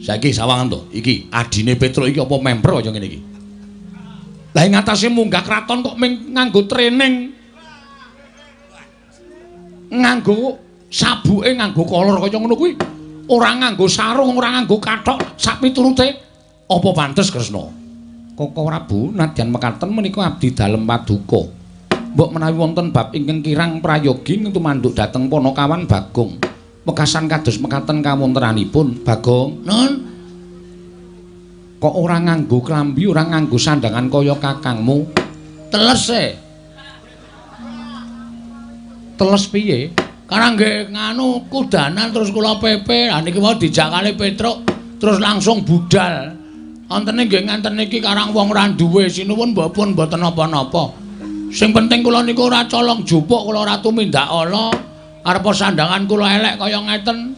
Saiki sawangan to. Iki adine Petruk iki apa member kaya ngene iki. Lah ing atase munggah kraton kok ming nganggo training. Nganggo sabuke nganggo kolor kaya ngono kuwi. Ora nganggo sarung, ora nganggo kathok, sak piturute apa pantes Kresna? Koko Prabu nadyan mekaten menika abdi dalem paduka. Mbok menawi wonten bab ingkang kirang prayogi tumanduk dhateng Panakawan Bagong. Mekasan kados mekaten kawontenanipun Bagong. Nun. Kok ora nganggo klambi, ora nganggo sandangan kaya kakangmu? Teles e. Teles piye? Karena nggih nganu kudanan terus kula pepe. Lah niki wae dijakali Petruk terus langsung budal. Antene nggih ngenten iki karang wong ora duwe sinuwun mboten napa-napa. Sing penting kula niku ora colong jupuk, kula ora tumindak ala. Arep sandangan kula elek kaya ngeten.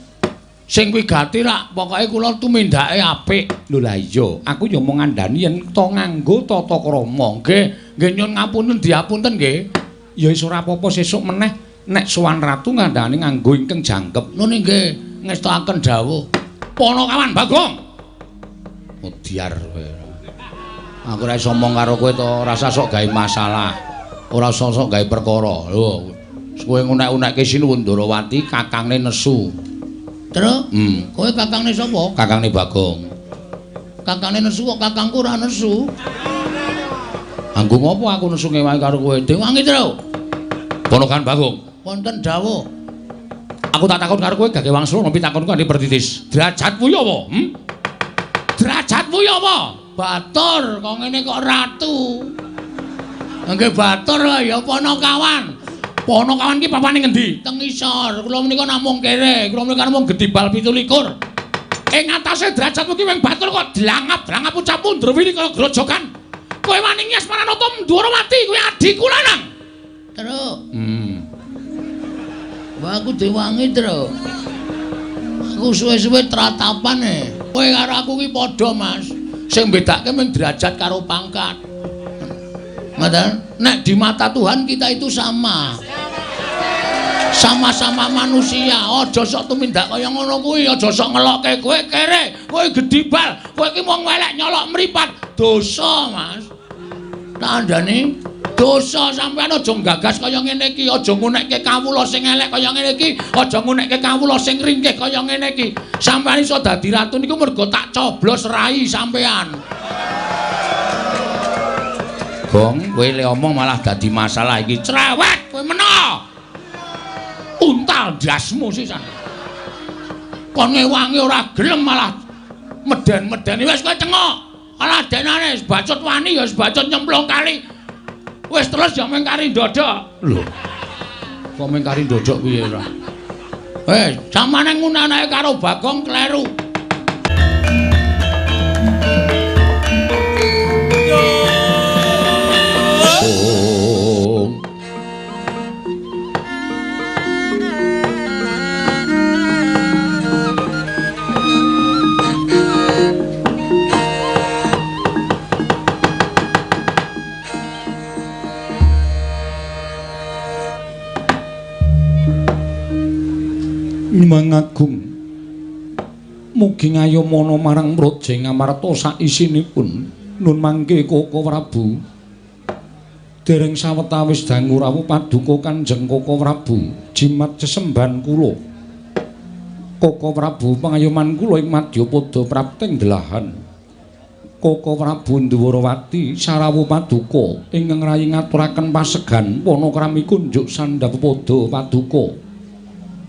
Sing wigati rak pokoke kula tumindake apik. Lho lah iya, aku ya mung ngandani yen to nganggo tata krama. Nggih nyuwun ngapunten diapunten nggih. Ya wis ora apa-apa sesuk meneh. Nek sowan ratu ngandhani nganggo ingkang jangkep. Nune nggih ngestakaken dawuh. Panakawan Bagong. Mudyar kowe. Aku ora iso omong karo kowe to, rasa sok gawe masalah. Ora sok gawe perkara. Lho, kowe ngunek-unekke Sinuwun Ndrawati kakangne nesu. Terus? Kowe kakangne sapa? Kakangne Bagong. Kakangne nesu kok kakangku ora nesu. Anggo ngopo aku nesu ngewangi karo kowe? Dewangi, Tru. Panakawan Bagong. Wonten dawuh. Aku tak takon karo kowe gage wangsul nopi takonku ane pertitis. Derajatmu ya apa? Derajatmu ya apa? Batur, kok ngene kok ratu. Nggih batur ya Panakawan. Panakawan ki papane ngendi? Teng isor. Kula menika namung kere. Kula menika namung Gedibal 17. Ing atase derajatmu ki wing batur kok dlangap-dlangap ucap mundurwini kaya grojogan. Kowe wani nyes Maranata Ndrawati kuwi adikku lanang. Terus. Wah aku diwangi, Tru. Aku suwe-suwe tratapane. Kowe karo aku ki padha, Mas. Sing bedake mung derajat karo pangkat. Ngoten. Nek di mata Tuhan kita itu sama. Sama-sama manusia. Aja sok tumindak kaya ngono kuwi, aja sok ngelokke kowe kere, kowe Gedibal, kowe ki mung welek nyolok mripat. Dosa, Mas. Tandane dosa sampean aja gagas kaya ngene iki, aja ngunekke kawula sing elek kaya ngene iki, aja ngunekke kawula sing ringkih kaya ngene iki. Sampeyan iso dadi ratu niku mergo tak coblos rai sampean. Gong, kowe le omong malah dadi masalah iki. Cerewet kowe mena. Untal dasmu sisan. Kon ngewangi ora gelem malah meden-medeni wis kowe cengok. Alah denane bacot wani ya bacot nyemplung kali. Wis terus ya mengkari ndodok. Lho. Kok mengkari ndodok piye ora? Samane ngunanake karo Bagong kleru. Mangagung mugi ngayomana marang Mrajeng Amarta sak isinipun. Nun mangke Koko Prabu dereng sawetawis dangu rawuh paduka Kanjeng Koko Prabu jimat sesemban kula. Koko Prabu pangayoman kula ing Madyapada prapting delahan. Koko Prabu Ndrawati sarawuh paduka ingkang rayi ngaturaken pasegan panakrami kunjuk sandhapada paduka.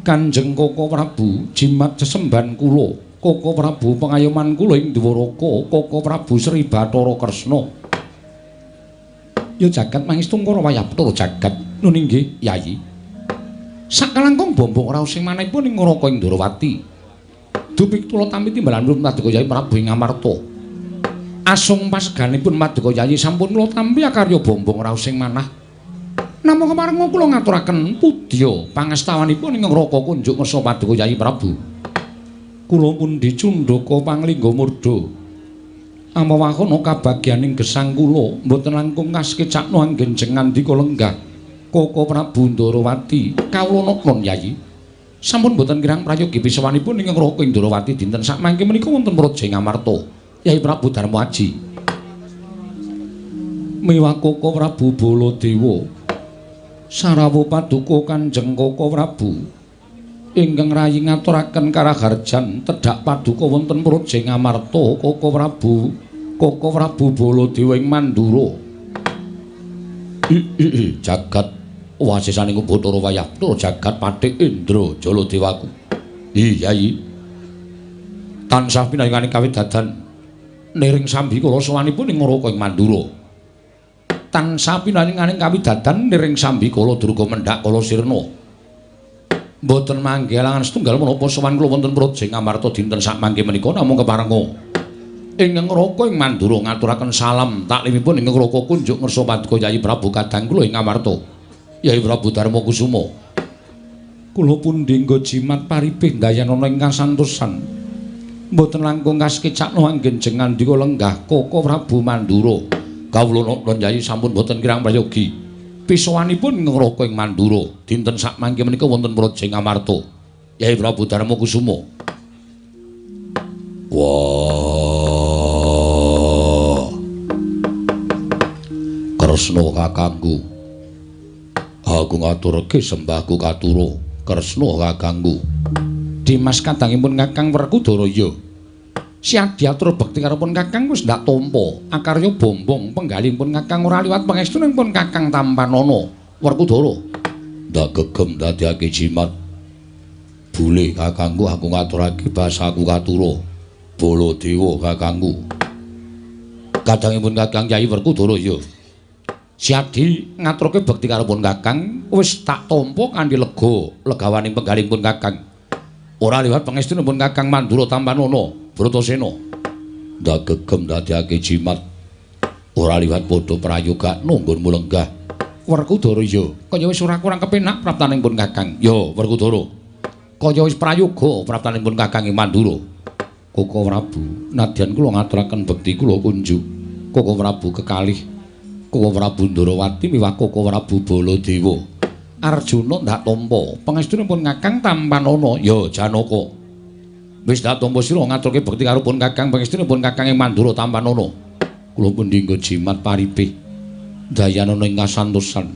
Kanjeng Koko Prabu jimat sesemban kula. Koko Prabu pangayoman kula ing Dwaraka. Koko Prabu Sri Bathara Kresna. Ya jagat mangistung para wayah Bathara jagat. Nun inggih, Yayi. Sakalangkung bombong raos sing manahipun ing Ngraka ing Ndrawati. Dupik tula tampi timbalan Paduka Yayi Prabu ing Amarta. Asung paseganipun Paduka Yayi sampun kula tampi akarya bombong raos sing manah. Namung kemarenga kula ngaturaken pudya pangestawanipun ing Ngraka kunjuk ngersa Paduka Yayi Prabu. Kula pundi Cundaka Panglingga Murda. Amawahana kabagyaning gesang kula mboten langkung kaskecakna anggen jeng ngandika lenggah. Koko Prabu Ndrawati kawula nun Yayi. Sampun boten kirang prayogi pisawanipun ingkang Raka Indrawati dinten sakmangke menika wonten Praja Ngamarta. Yai Prabu Darma Aji. Miwah Koko Prabu Baladewa. Sarawuh paduka Kanjeng Koko Prabu. Ingkang rayi ngaturaken karaharjan tedhak paduka wonten Praja Ngamarta Koko Prabu Baladewa ing Mandura. Jagat wasisaning Bathara Wayapura jagat Pathik Indra Jaladewaku. Yai. Tansah pinayunganing kawidadan niring sambi kula sowanipun ing Raka ing Mandura. Tansah pinayunganing kawidadan niring sambi kula durga mendhak kala sirna. Mboten mangke alangan setunggal menapa sowan kula wonten Praja Ngamarta dinten sakmangke menika namung keparenga ingkang Raka ing Mandura ngaturaken salam taklimipun ingkang Raka kunjuk ngersa paduka Yai Prabu kadang kula ing Ngamarta. Yai Prabu Darma Kusuma. Kula pundi nggo jimat paribih dayanana ingkang santosan. Mboten langkung kaskecakna anggen jengan dika lenggah Koko Prabu Mandura. Kawula non Yai sampun boten kirang prayogi. Pisawanipun ingkang Raka ing Mandura dinten sakmangke menika wonten Praja Ngamarta. Yai Prabu Darma Kusuma. Wah. Kresna kakangku. Aku ngaturke sembahku katura Kresna kakangku. Dimas kadangipun Kakang Werkudara ya. Siadi atur bekti karepun Kakang wis ndak tampa. Akarya bombong penggalipun Kakang ora liwat pangestunipun Kakang Tampanana Werkudara. Ndak gegem dadiake jimat. Bule kakangku aku ngaturake basaku katura Baladewa kakangku. Kadangipun Kakang Yai Werkudara ya. Siadi ngaturke bekti karepun Kakang wis tak tampa kanthi legawaning penggalipun Kakang. Ora liwat pangestunipun Kakang Mandura Tampanana Bratasena. Ndak gegem dadiake jimat. Ora liwat padha prayoga nunggunmu lenggah. Werkudara ya, kaya wis ora kurang kepenak praptanipun Kakang. Ya, Werkudara. Kaya wis prayoga praptanipun Kakang ing Mandura. Koko Prabu, nadyan kula ngaturaken bekti kula kunjuk. Koko Prabu kekalih Koko Prabu Ndarawati miwah Koko Prabu Baladewa. Arjuna ndak tampa pangestunipun Kakang Tampanana ya Janaka. Wis ndak tampa sira ngaturke bekti karepun Kakang pangestunipun Kakang ing Mandura Tampanana. Kula pundi nggo jimat paribih dayanana ing kasantosan.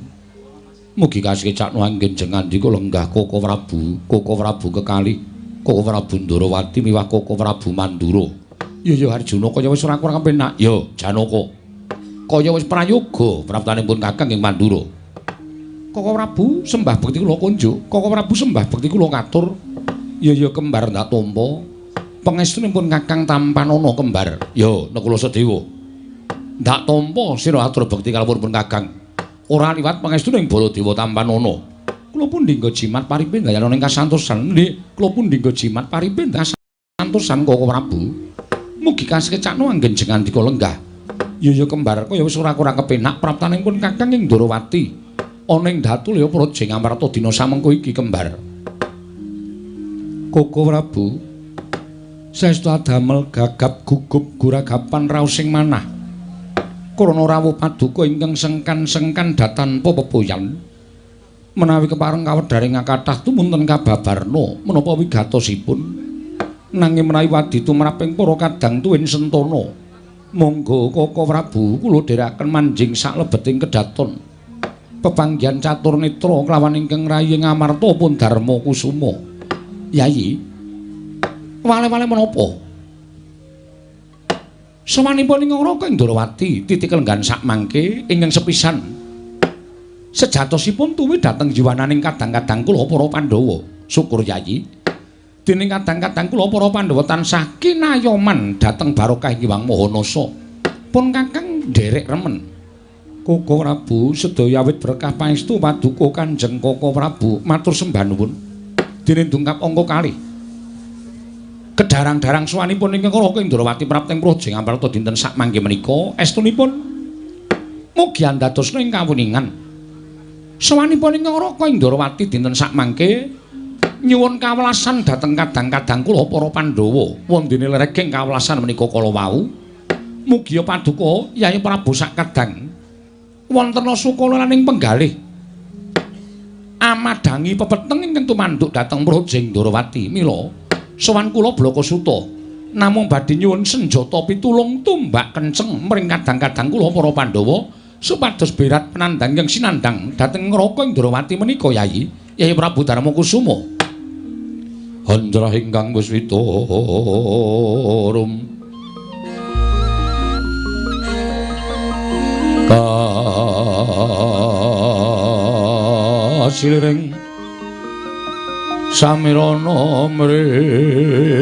Mugi kasekecakna anggen jengandika lenggah Koko Prabu kekalih Koko Prabu Ndarawati miwah Koko Prabu Mandura. Ya Arjuna kaya wis ora kurang kepenak ya Janaka. Kaya wis prayoga praptanipun Kakang ing Mandura. Koko Prabu sembah bekti kula kunjuk. Koko Prabu sembah bekti kula ngatur. Ya kembar ndak tampa. Pangestunipun Kakang Tampanana kembar. Ya Nakula Sedewa. Ndak tampa sira atur bekti kalipun Kakang. Ora liwat pangestuning Baladewa Tampanana. Kula pundi nggo jimat paribih dayanana ing kasantosan. Nggih, kula pundi nggo jimat paribih kasantosan Koko Prabu. Mugi kasekecakna anggen jengandika lenggah. Ya kembar kaya wis ora kurang kepenak praptanipun Kakang ing Ndarawati ana ing Datulya Praja Ngamarta dina samengko iki kembar. Koko Prabu saestu adamel gagap gugup guragapan raosing manah. Krana rawuh paduka ingkang sengkan-sengkan datanpa pepoyan. Menawi kepareng kawedaring kathah tumunten kababarna menapa wigatosipun. Nanging menawi wadi tumraping para kadang tuwin sentana. Monggo Koko Prabu kula dherekaken manjing saklebeting kedaton. Pepanggihan catur netra kelawan ingkang rayi Ngamarta pun Darma Kusuma. Yai. Wale-wale menapa? Sawanipun ingkang Raka Indrawati titik lenggan sakmangke ingkang sepisan. Sejatosipun tuwi dhateng jiwananing kadang-kadang kula para Pandhawa. Syukur Yai. Dening kadang-kadang kula para Pandhawa tansah kinayoman dhateng barokah Hyang Mahanasa. Pun Kakang nderek remen. Koko Prabu sedaya awit berkah pangestu paduka Kanjeng Koko Prabu matur sembah nuwun. Dene dungkap angka kalih. Kedarang-darang suwanipun ingkang Raka Indrawati prapting Praja Ngamarta dinten sakmangke menika estunipun mugi andadosna ing kawuningan. Sawanipun ingkang Raka Indrawati dinten sakmangke nyuwun kawelasan dhateng kadang-kadang kula para Pandhawa wondene legeng kawelasan menika kala wau mugi paduka Yai Prabu sak kadang wonten sukalaning penggalih madangi pepeteng ingkang tumanduk dhateng Projeng Ndrawati. Mila sowan kula Blakasuta namung badhe nyuwun senjata pitulung tumbak kenceng mring kadang-kadang kula para Pandhawa supados berat penandang ingkang sinandhang dhateng Ngraka Ndrawati menika Yayi. Yayi Prabu Darma Kusuma. Handrah ingkang wis witarum kasilring samirana mrih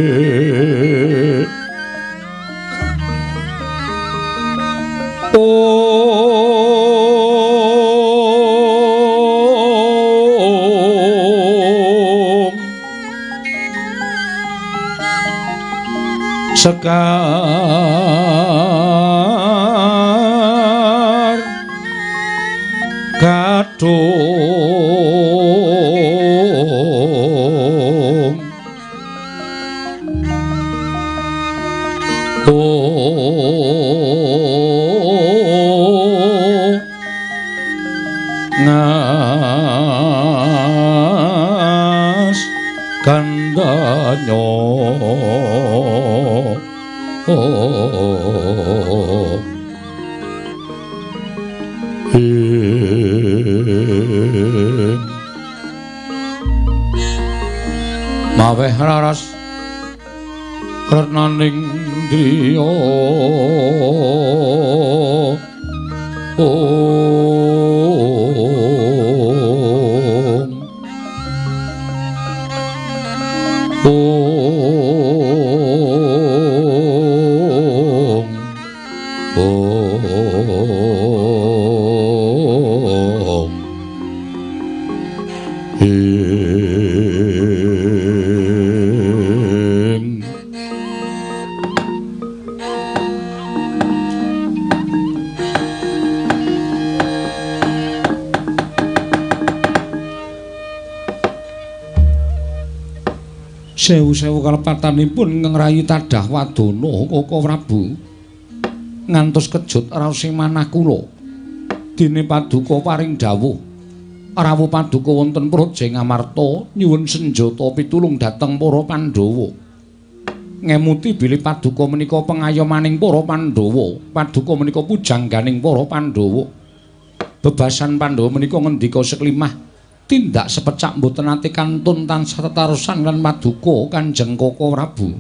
sekar kadung ngas kandanya maweh raras retnaning driya sewu-sewu kalepatanipun ngrayi tadah wadana Kaka Prabu ngantos kejut raosing manah kula dene paduka paring dawuh rawuh paduka wonten Projeng Amarta nyuwun senjata pitulung dhateng para Pandhawa ngemuti bilih paduka menika pengayomaning para Pandhawa paduka menika pujangganing para Pandhawa bebasan Pandhawa menika ngendika seklimah tindak sepecak mboten ati kantun tansah tetarusan lan paduka Kanjeng Kaka Prabu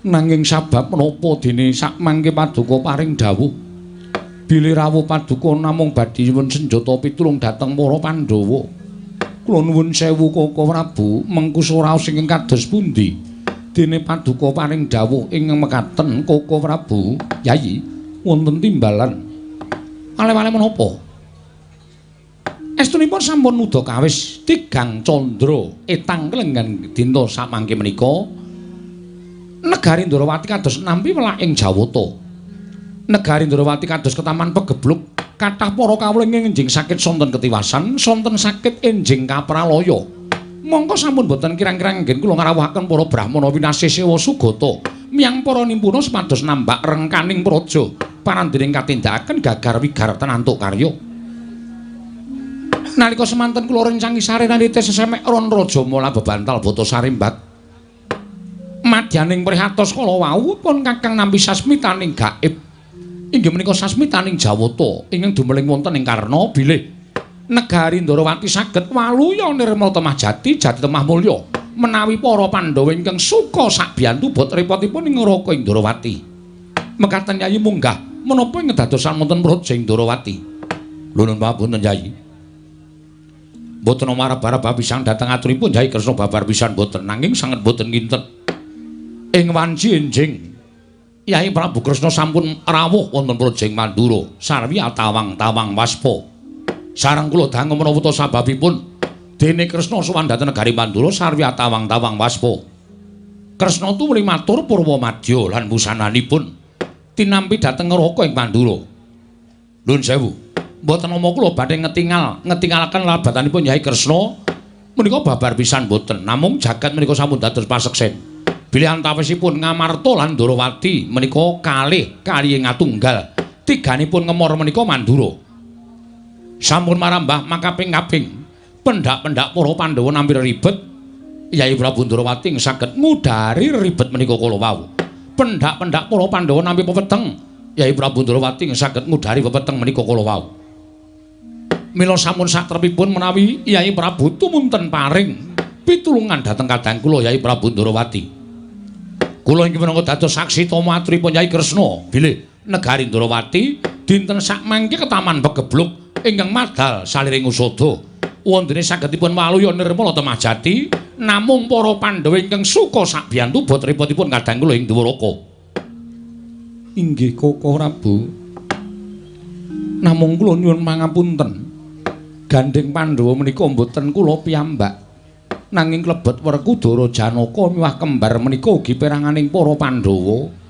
nanging sabab menapa dene sakmangke paduka paring dawuh bilih rawuh paduka namung badhe nyuwun senjata pitulung dhateng para Pandhawa kula nuwun sewu Kaka Prabu mengku raos ingkang kados pundi dene paduka paring dawuh ing mekaten Kaka Prabu Yayi wonten timbalan ale-ale menapa estunipun sampun nuda kawis tigang candra etang kelengan dinta samangke menika negari Ndrawati kados nampi welak ing Jawata negari Ndrawati kados ketaman pegebluk kathah para kawula enjing sakit sonten ketiwasan sonten sakit enjing kapralaya mongko sampun boten kirang-kirang nggih kula ngrawuhaken para brahmana winasih sewa sugata miyang para nimpuna supados nambak rengkaning praja parandiring katindakaken gagar wigar tenantuk karya nalika semanten kula rencangi sarenanite sesemek ron raja mola bebantal bata sarimbat madyaning prihatos kala wau pun kakang nampi sasmitaning gaib inggih menika sasmitaning Jawata ingkang dumeling wonten ing Karna bilih negari Ndrawati saged waluya nirma temah jati jati temah mulya menawi para Pandhawa ingkang suka sakbiyantu bot repotipun ing Ngraka Ndrawati mekaten Yayi munggah menapa ing dadosan wonten Projeng Ndrawati lho nuwun pamunten Yayi boten marab-arab pisan dhateng aturipun Yai Kresna babar pisan boten nanging sanget boten kinten ing wanci enjing Yai Prabu Kresna sampun rawuh wonten Projeng Mandura sarwi tawang-tawang waspa sareng kula dangu menawa sababipun dene Kresna sowan dhateng negari Mandura sarwi tawang-tawang waspa Kresna tuwuh matur purwa madya lan wusananipun tinampi dhateng Ngraka ing Mandura nuwun sewu mboten nama kula badhe ngetingalaken labatanipun Yai Kresna menika babar pisan mboten namung jagat menika sampun dados paseksen bilih antawisipun Ngamarta lan Ndrawati menika kalih kaliyan ngatunggal tiganipun ngemor menika Mandura sampun marambah makaping kaping pendak-pendak para Pandhawa nampi ribet Yai Prabu Ndrawati ing saged ngudari ribet menika kala wau. Pendak-pendak para Pandhawa nampi pepeteng Yai Prabu Ndrawati ing saged ngudari pepeteng menika kala wau. Mila sampun satrepipun menawi Yai Prabu tumunten paring pitulungan dhateng kadang kula Yai Prabu Ndrawati. Kula inggih minangka dados saksi tama aturipun Yai Kresna bilih negari Ndrawati dinten sak mangke ketaman begebluk ingkang madal saliring usada wondene sagedipun waluya nirmala temajati namung para Pandhawa ingkang suka sakbiyantu boten-repotipun kadang kula ing Dwaraka. Inggih Koko Prabu. Namung kula nyuwun pangapunten. Gandeng Pandhawa menika mboten kula piyambak. Nanging klebet Werkudara Janaka miwah kembar menika ugi peranganing para Pandhawa.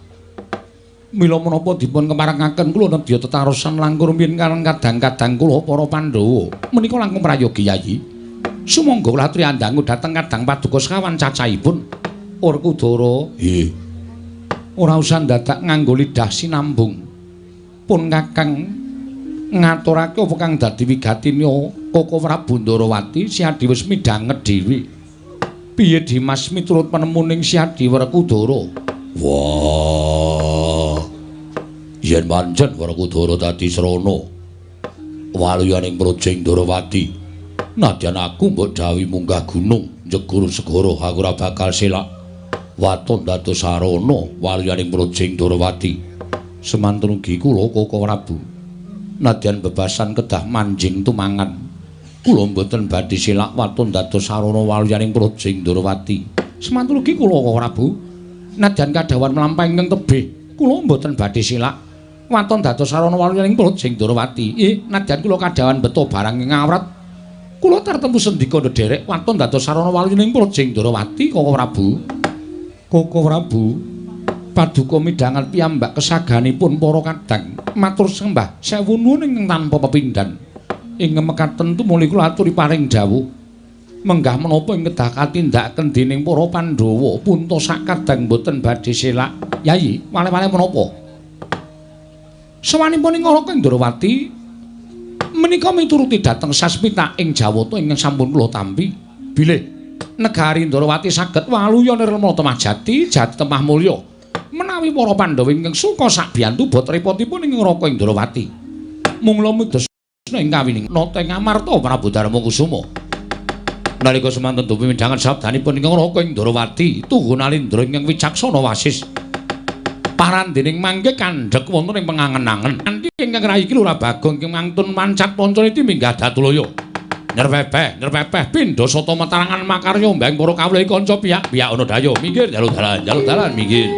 Mila menapa dipun keparengaken kula nedya tetarosan langkung rumiyin kaliyan kadang-kadang kula para Pandhawa menika langkung prayogi Yayi. Sumangga kula aturi andangu dhateng kadang paduka sekawan cacahipun. Werkudara, nggih. Ora usah dadak nganggo lidah sinambung. Pun Kakang ngaturake apa kang dadi wigatine Koko Prabu Ndrawati si Adi wis midhanget dhewe. Piye Dimas miturut penemuning si Adi Werkudara? Wah. Yen pancen Werkudara dadi srana waluyaning Projing Ndrawati, nadyan aku mbok dawuhi munggah gunung njegur segara aku ora bakal selak waton dados sarana waluyaning Projing Ndrawati. Semantun ugi kula Koko Prabu. Nadyan bebasan kedah manjing tumangan. Kula mboten badhe selak waton dados sarana waluyaning Projing Ndrawati. Semantun ugi kula Koko Prabu. Nadyan kadhawan mlampah ingkang tebih, kula mboten badhe selak waton dados sarana waluyaning Projing Ndrawati. Nadyan kula kadhawan beto barang ing awrat, kula tartemtu sendika ndederek waton dados sarana waluyaning Projing Ndrawati, Koko Prabu. Koko Prabu, paduka midhanget piyambak kesaganipun para kadang. Matur sembah sewu nuwun ingkang tanpa pepindhan. Ing mekaten tumuli kula aturi paring dawuh. Menggah menapa ing kedah katindakaken dening para Pandhawa punta sak kadang boten badhe selak. Yayi, wale-wale menapa? Sawanipun ing Raka Ndrawati menika mituruti dhateng Sasmita ing Jawata ingkang sampun kula tampi. Bilih negari Ndrawati saged waluya nirmala temajati jati temah mulya. Menawi para Pandhawa ingkang suka sakbiyantu bot repotipun ing Raka Ndrawati. Mungla midhasna ing kawining nata ing Amarta Prabu Darmakusuma. Nalika semanten dupi midhanget sabdanipun ing Raka Ndrawati, Tugu Nalindra ingkang wicaksana wasis. Parandening mangke kandhek wonten ing pengangen-angen. Kanthi ingkang rayi iki Lurah Bagong ingkang mangtun mancat Pancaniti minggah Datulaya. Nirpepeh pindha sata matarangan makarya mbang para kawula kanca piyak-piyak ana daya. Minggir jaluk dalan minggir.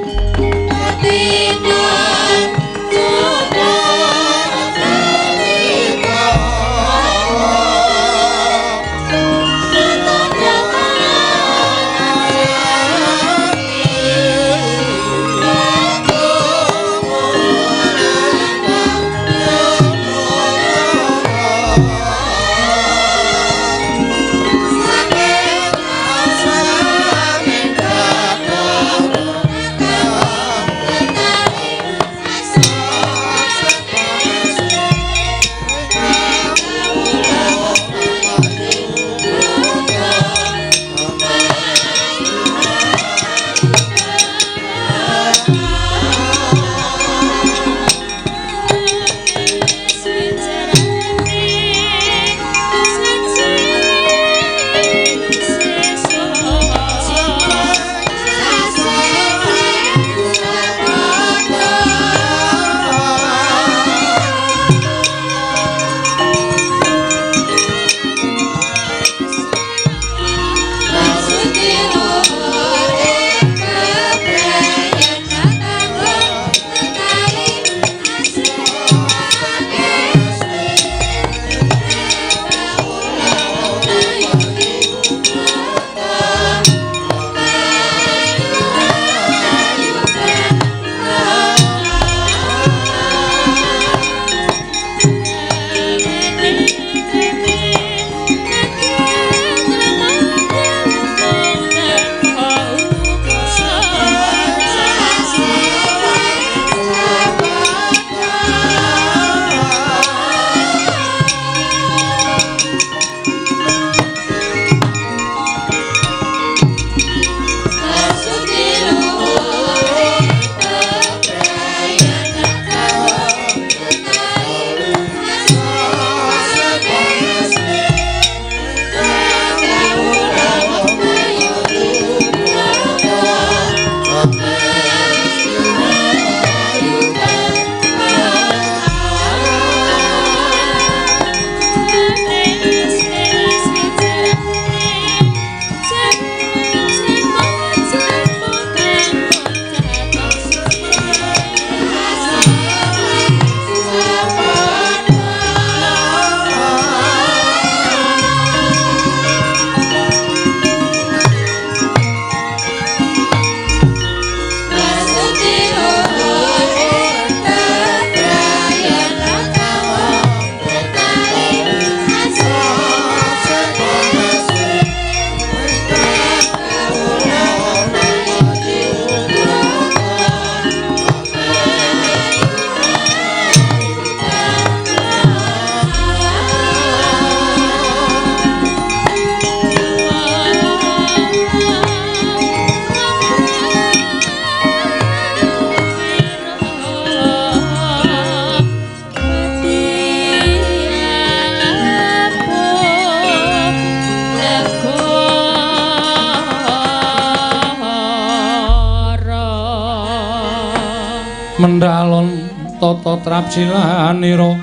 mendalon tata trapsilanira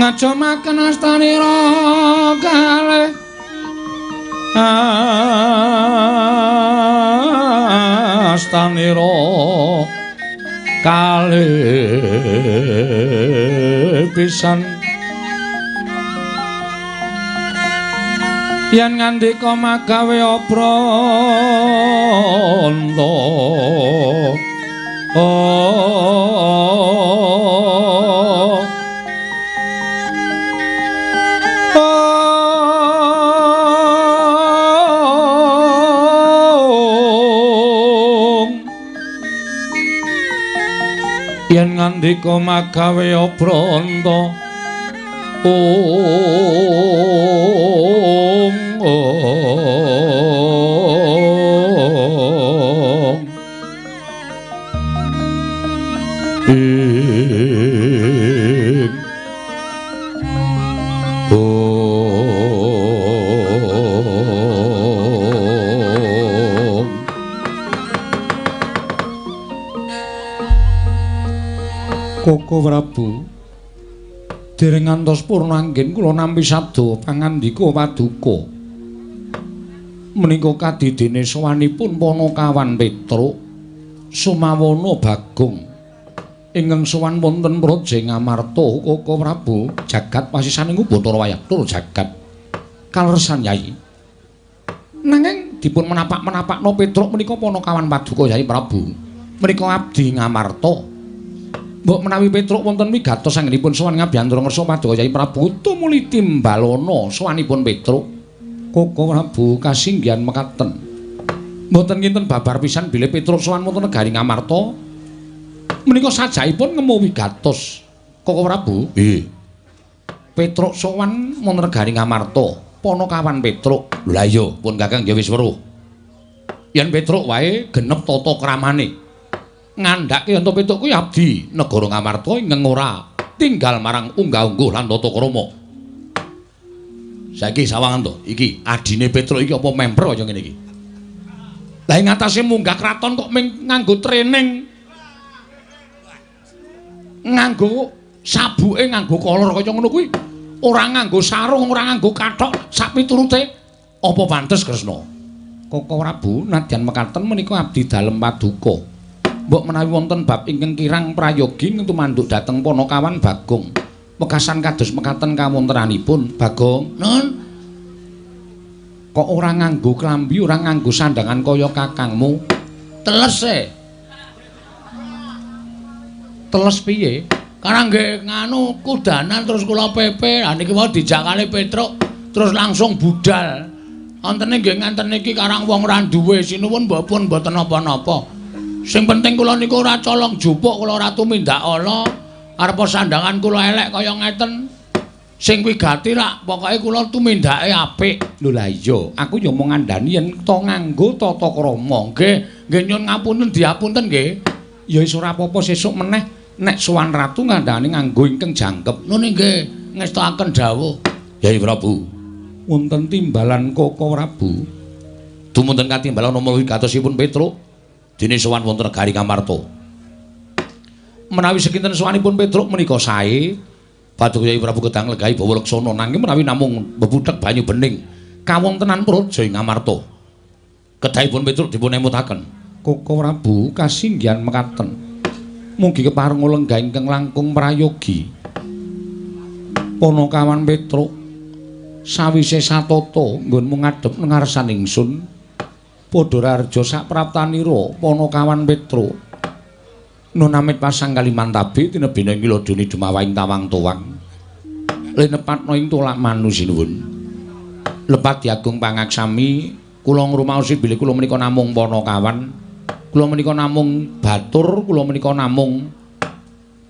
ngajomaken astanira kalih astanira kalih pisan yen ngandika magawe obranta yen ngandika magawe obranta Koko Prabu dereng ngantos purna anggen kula nampi sabda pangandika paduka menika kadidene sowanipun Panakawan Petruk Sumawana Bagong ingkang sowan wonten Praja Ngamarta Koko Prabu jagat pasisaning Batara Wayah tur jagat kaleresan Yai nanging dipun menapak-menapakno Petruk menika Panakawan paduka Yai Prabu menika abdi Ngamarta. Mbok menawi Petruk wonten wigatos anggenipun sowan ngabiyantara ngersa paduka Yai Prabu tumuli timbalana sowanipun Petruk Koko Prabu kasinggihan mekaten mboten kinten babar pisan bilih Petruk sowan wonten negari Ngamarta menika sajaipun ngemu wigatos Koko Prabu nggih Petruk sowan wonten negari Ngamarta Panakawan Petruk lha iya pun Kakang ya wis weruh yen Petruk wae genep tata kramane ngandhake ento Petruk kuwi abdi negara Ngamarta ingkang ora tinggal marang unggah-ungguh lan tata krama. Saiki sawangan to, iki adine Petruk iki apa member kaya ngene iki. Lah ing atase munggah kraton kok nganggo training. Nganggo sabuke nganggo kolor kaya ngono kuwi. Ora nganggo sarung, ora nganggo kathok, sak piturute apa pantes Kresna. Koko Prabu nadyan mekaten menika abdi dalem paduka. Mbok menawi wonten bab ingkang kirang prayogi tumanduk dhateng Panakawan Bagong. Mekasan kados mekaten kawontenanipun Bagong. Nun. Kok ora nganggo klambi, ora nganggo sandangan kaya kakangmu? Teles e. Teles piye? Karang nggih nganu kudanan terus kula pepe. Ha niki wae dijakali Petruk terus langsung budal. Antene nggih nganten niki karang wong ora duwe sinuwun pun mboten napa-napa. Sing penting kula niku ora colong jupuk, kula ora tumindak ala. Arepa sandangan kula elek kaya ngeten. Sing wigati rak pokoke kula tumindake apik. Lho la iya, aku ya mung ngandani yen to nganggo tata krama. Nggih nyuwun ngapunten diapunten nggih. Ya wis ora apa-apa sesuk meneh nek sowan ratu ngandhani nganggo ingkang jangkep. Nune nggih ngestakaken dawuh. Yai Prabu. Wonten timbalan Koko Prabu. Dumunten katimbalan nama wigatosipun Petruk. Dene sowan wonten negari Ngamarta. Menawi sekinten sowanipun Petruk menika sae paduka Yai Prabu Gedang Legahi Bawa Leksana nanging menawi namung bebudhek banyu bening kawontenan Praja Ngamarta. Kedahipun Petruk dipun emutaken. Koko Prabu kasinggihan mekaten. Mugi kepareng lenggah ingkang langkung prayogi. Panakawan Petruk sawise satata nggon ngadhep ngarsan ingsun. Padha raja sak praptanira Panakawan Petruk nunamit pasang Kalimantabe tinebene ngilodoni dumawahing tawang-tawang linepatna ing tulak manu sinuwun lepat diagung pangaksami kula ngrumaosi bilih kula menika namung Panakawan kula menika namung batur kula menika namung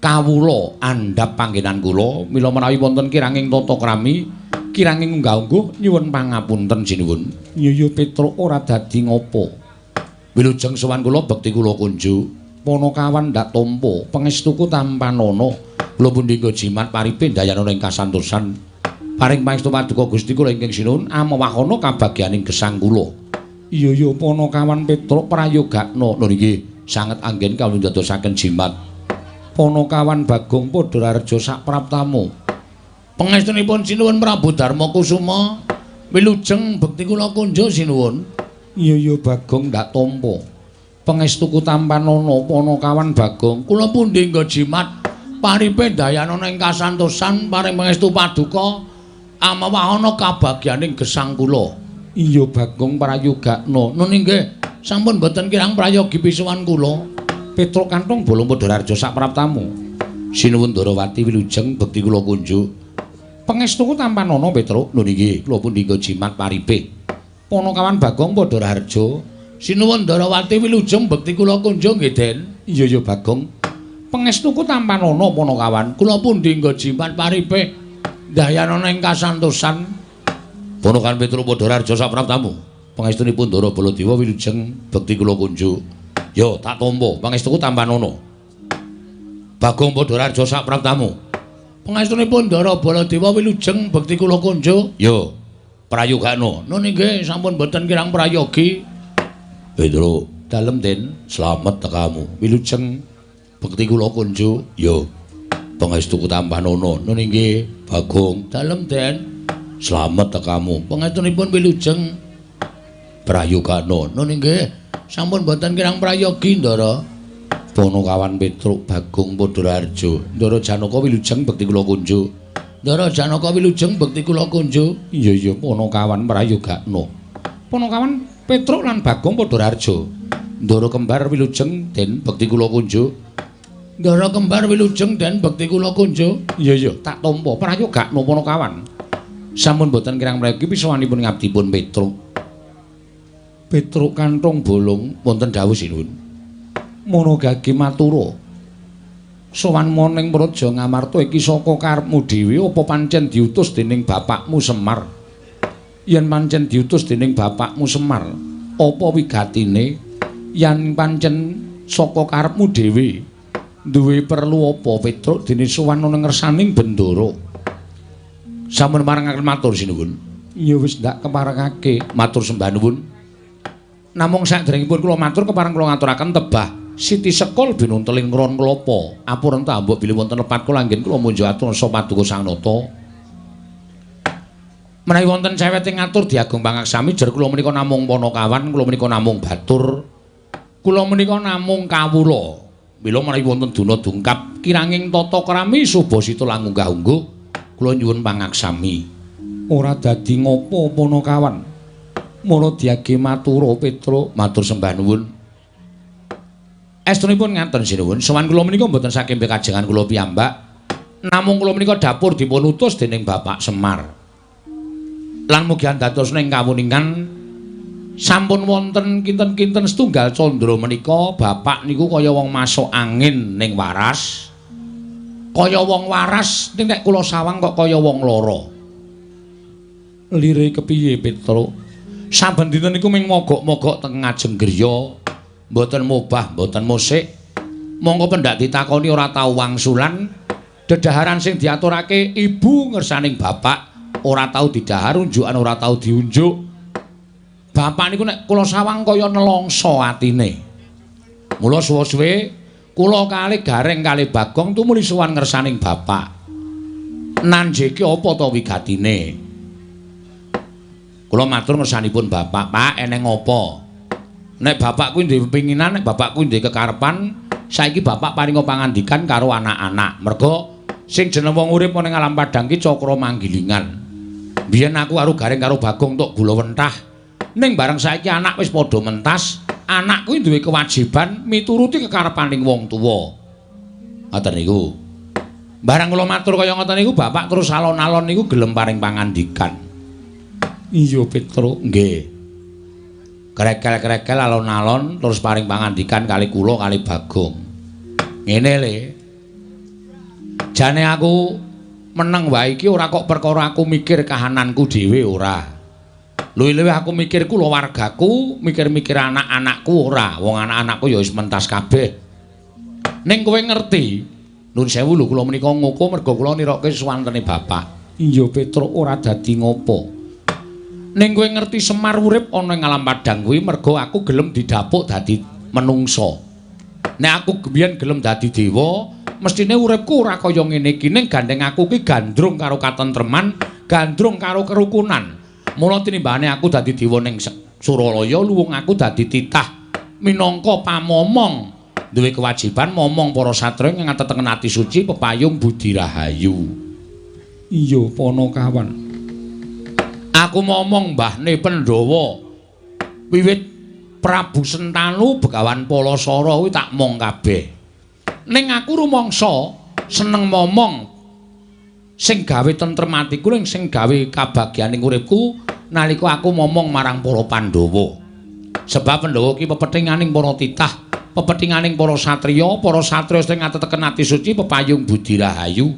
kawula andhap panggenan kula mila menawi wonten kiranging tata krami kiranging unggah-ungguh nyuwun pangapunten sinuwun. Nyuyu Petruk ora dadi ngopo. Wilujeng sowan kula bekti kula kunjuk. Ponokawan ndak tampa pangestuku tampanana kula pundi jimat paripe dayana ing kasantosan paring pangestu paduka Gusti kula ingkang sinuwun amawahana kabagyaning gesang kula. Iya Ponokawan Petruk prayogakna lho niki sanget anggen kawula ndadosaken jimat. Ponokawan Bagong Padarareja sapraptamu. Pangestunipun sinuwun Prabu Darma Kusuma wilujeng bekti kula kunjuk sinuwun. Iya Bagong ndak tampa. Pangestuku tampanana Ponokawan Bagong kula pundi nggo jimat paripe dayana ing kasantosan paring pangestu paduka amawahana kabagyaning gesang kula. Iya Bagong prayogakna. Nun inggih sampun boten kirang prayogi pisuwan kula. Petruk Kantong Bolong Padarareja sapraptamu. Sinuwun Darawati wilujeng bekti kula kunjuk. Pangestuku tampanana Petruk. Nun inggih kula pundi nggo jimat paripe Ponokawan Bagong Padarareja. Sinuwun Darawati wilujeng bekti kula kunjuk nggih Den. Iya Bagong. Pangestuku tampanana Ponokawan kula pundi nggo jimat paripe dayana ing kasantosan. Ponokawan Petruk Padarareja sapraptamu. Pangestunipun Ndara Baladewa wilujeng bekti kula kunjuk. Yo tak tampa pangestuku tampanana. Bagong Padarareja sapraptamu. Pangestunipun Ndara Baladewa wilujeng bekti kula kunjuk. Yo prayogakna. Nun inggih sampun boten kirang prayogi. Petruk, dalem Den, slamet tekamu. Wilujeng bekti kula kunjuk. Yo pangestuku tampanana. Nun inggih Bagong, dalem Den, slamet tekamu. Pangestunipun wilujeng prayogakna. Nun inggih sampun boten kirang prayogi Ndara. Ponokawan Petruk Bagong Padarareja. Ndara Janaka wilujeng bekti kula kunjuk. Ndara Janaka wilujeng bekti kula kunjuk. Iya Ponokawan prayogakna. Ponokawan Petruk lan Bagong Padarareja. Ndara kembar wilujeng Den bekti kula kunjuk. Ndara kembar wilujeng Den bekti kula kunjuk. Iya tak tampa prayogakna Ponokawan. Sampun boten kirang prayogi pisuwanipun ngabdipun Petruk. Petruk Kantong Bolong wonten dawuh sinuwun. Monogagi matura. Sowan moning Praja Ngamarta iki saka karepmu dhewe apa pancen diutus dening bapakmu Semar? Yen pancen diutus dening bapakmu Semar, apa wigatine? Yen pancen saka karepmu dhewe, duwe perlu apa Petruk dene sowan ana ngersaning bendara? Sampun marangaken matur sinuwun. Ya wis ndak keparengake. Matur sembah nuwun. Namung saderengipun kula matur kepareng kula ngaturaken tebah Siti Sekul binunteling ngron klapa. Apuren ta mbok bilih wonten lepat kula anggen kula munjuk atur sa paduka Sang Nata. Menawi wonten cewek ing ngatur diagung pangaksami jer kula menika namung Ponokawan, kula menika namung batur. Kula menika namung kawula. Mila menawi wonten duna dungkap kiranging tata krami Subasita langunggah-ungguh kula nyuwun pangaksami. Ora dadi ngopo Ponokawan. Mono diage matura Petruk, matur sembah nuwun. Estunipun ngaten sinuwun, sowan kula menika mboten saking kajengan kula piyambak, namung kula menika dapur dipun utus dening Bapak Semar. Lan mugi andadosna ing kawuningan sampun wonten kinten-kinten setunggal candra menika bapak niku kaya wong masuk angin ning waras. Kaya wong waras ning nek kula sawang kok kaya wong lara. Lire kepiye Petruk? Saben dinten niku ming mogok-mogok teng ngajeng griya, mboten mubah, mboten musik. Monggo pendak ditakoni ora tau wangsulan. Dedaharan sing diaturake ibu ngersaning bapak ora tau didhahar, unjukan ora tau diunjuk. Bapak niku nek kula sawang kaya nelongso atine. Mula suwe-suwe kula kalih Gareng kalih Bagong tumuli sowan ngersaning bapak. Nanjeke apa ta wigatine? Kula matur ngersanipun bapak, Pak, eneng apa? Nek bapak kuwi duwe pepinginan, nek bapak kuwi duwe kekarepan, saiki bapak paringa pangandikan karo anak-anak. Merga sing jeneng wong urip ning alam padang ki cakra manggilingan. Biyen aku karo Gareng karo Bagong tok gula wentah. Ning bareng saiki anak wis padha mentas, anak kuwi duwe kewajiban mituruti kekarepaning wong tuwa. Ngoten niku. Barang kula matur kaya ngoten niku bapak terus alon-alon niku gelem paring pangandikan. Iya Petruk, nggih. Krekel-krekel alon-alon terus paring pangandikan kali kula kali Bagong. Ngene le. Jane aku meneng wae iki ora kok perkara aku mikir kahananku dhewe ora. Luwih-luwih aku mikir kulawargaku, mikir-mikir anak-anakku ora. Wong anak-anakku ya wis mentas kabeh. Ning kowe ngerti, nuwun sewu lho kula menika ngoko merga kula nirokke suwantene bapak. Iya Petruk ora dadi ngopo. Ning kowe ngerti Semar urip ana ing alam padang kuwi merga aku gelem didapuk dadi menungsa. Nek aku biyen gelem dadi dewa, mestine uripku ora kaya ngene iki ning gandeng aku ki gandrung karo katentreman, gandrung karo kerukunan. Mula tinimbane aku dadi dewa ning Suralaya luwung aku dadi titah minangka pamomong duwe kewajiban momong para satriya ing ngateteken ati suci pepayung budi rahayu. Iya Panakawan. Aku momong mbahne Pandhawa wiwit Prabu Sentanu Begawan Palasara kuwi tak mong kabeh. Ning aku rumangsa seneng momong sing gawe tentrem atiku ning sing gawe kabagyaning uripku nalika aku momong marang para Pandhawa. Sebab Pandhawa ki pepethinganing para titah, pepethinganing para satriya sing ngateteken ati suci pepayung budi rahayu.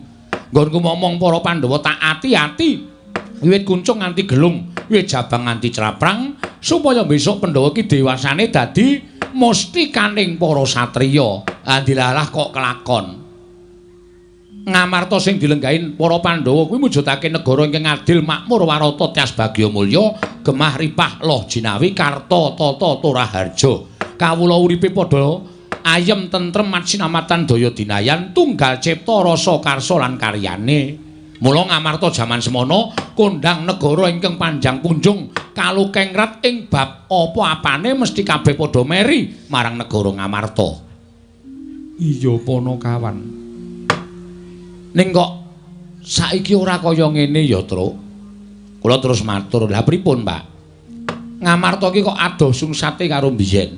Nggonku momong para Pandhawa tak ati-ati wiwit kuncung nganti gelung, wiwit jabang nganti craprang supaya besok Pandhawa ki dewasane dadi mustikaning para satriya. Dilalah kok kelakon. Ngamarta sing dilenggahin para Pandhawa kuwi mujudake negara ingkang adil makmur warata tias bagya mulya gemah ripah loh jinawi karta tata turaharja kawula uripe padha ayem tentrem matsinamatan daya dinayan tunggal cipta rasa karsa lan karyane. Mula ngamarta jaman semana kondhang negara ingkang panjang punjung kalukengrat ing bab apa-apane mesti kabeh padha meri marang negara Ngamarta. Iya Panakawan. Ning kok saiki ora kaya ngene ya, Truk. Kula terus matur, "Lah pripun, Pak? Ngamarta iki kok adoh sungsate karo biyen.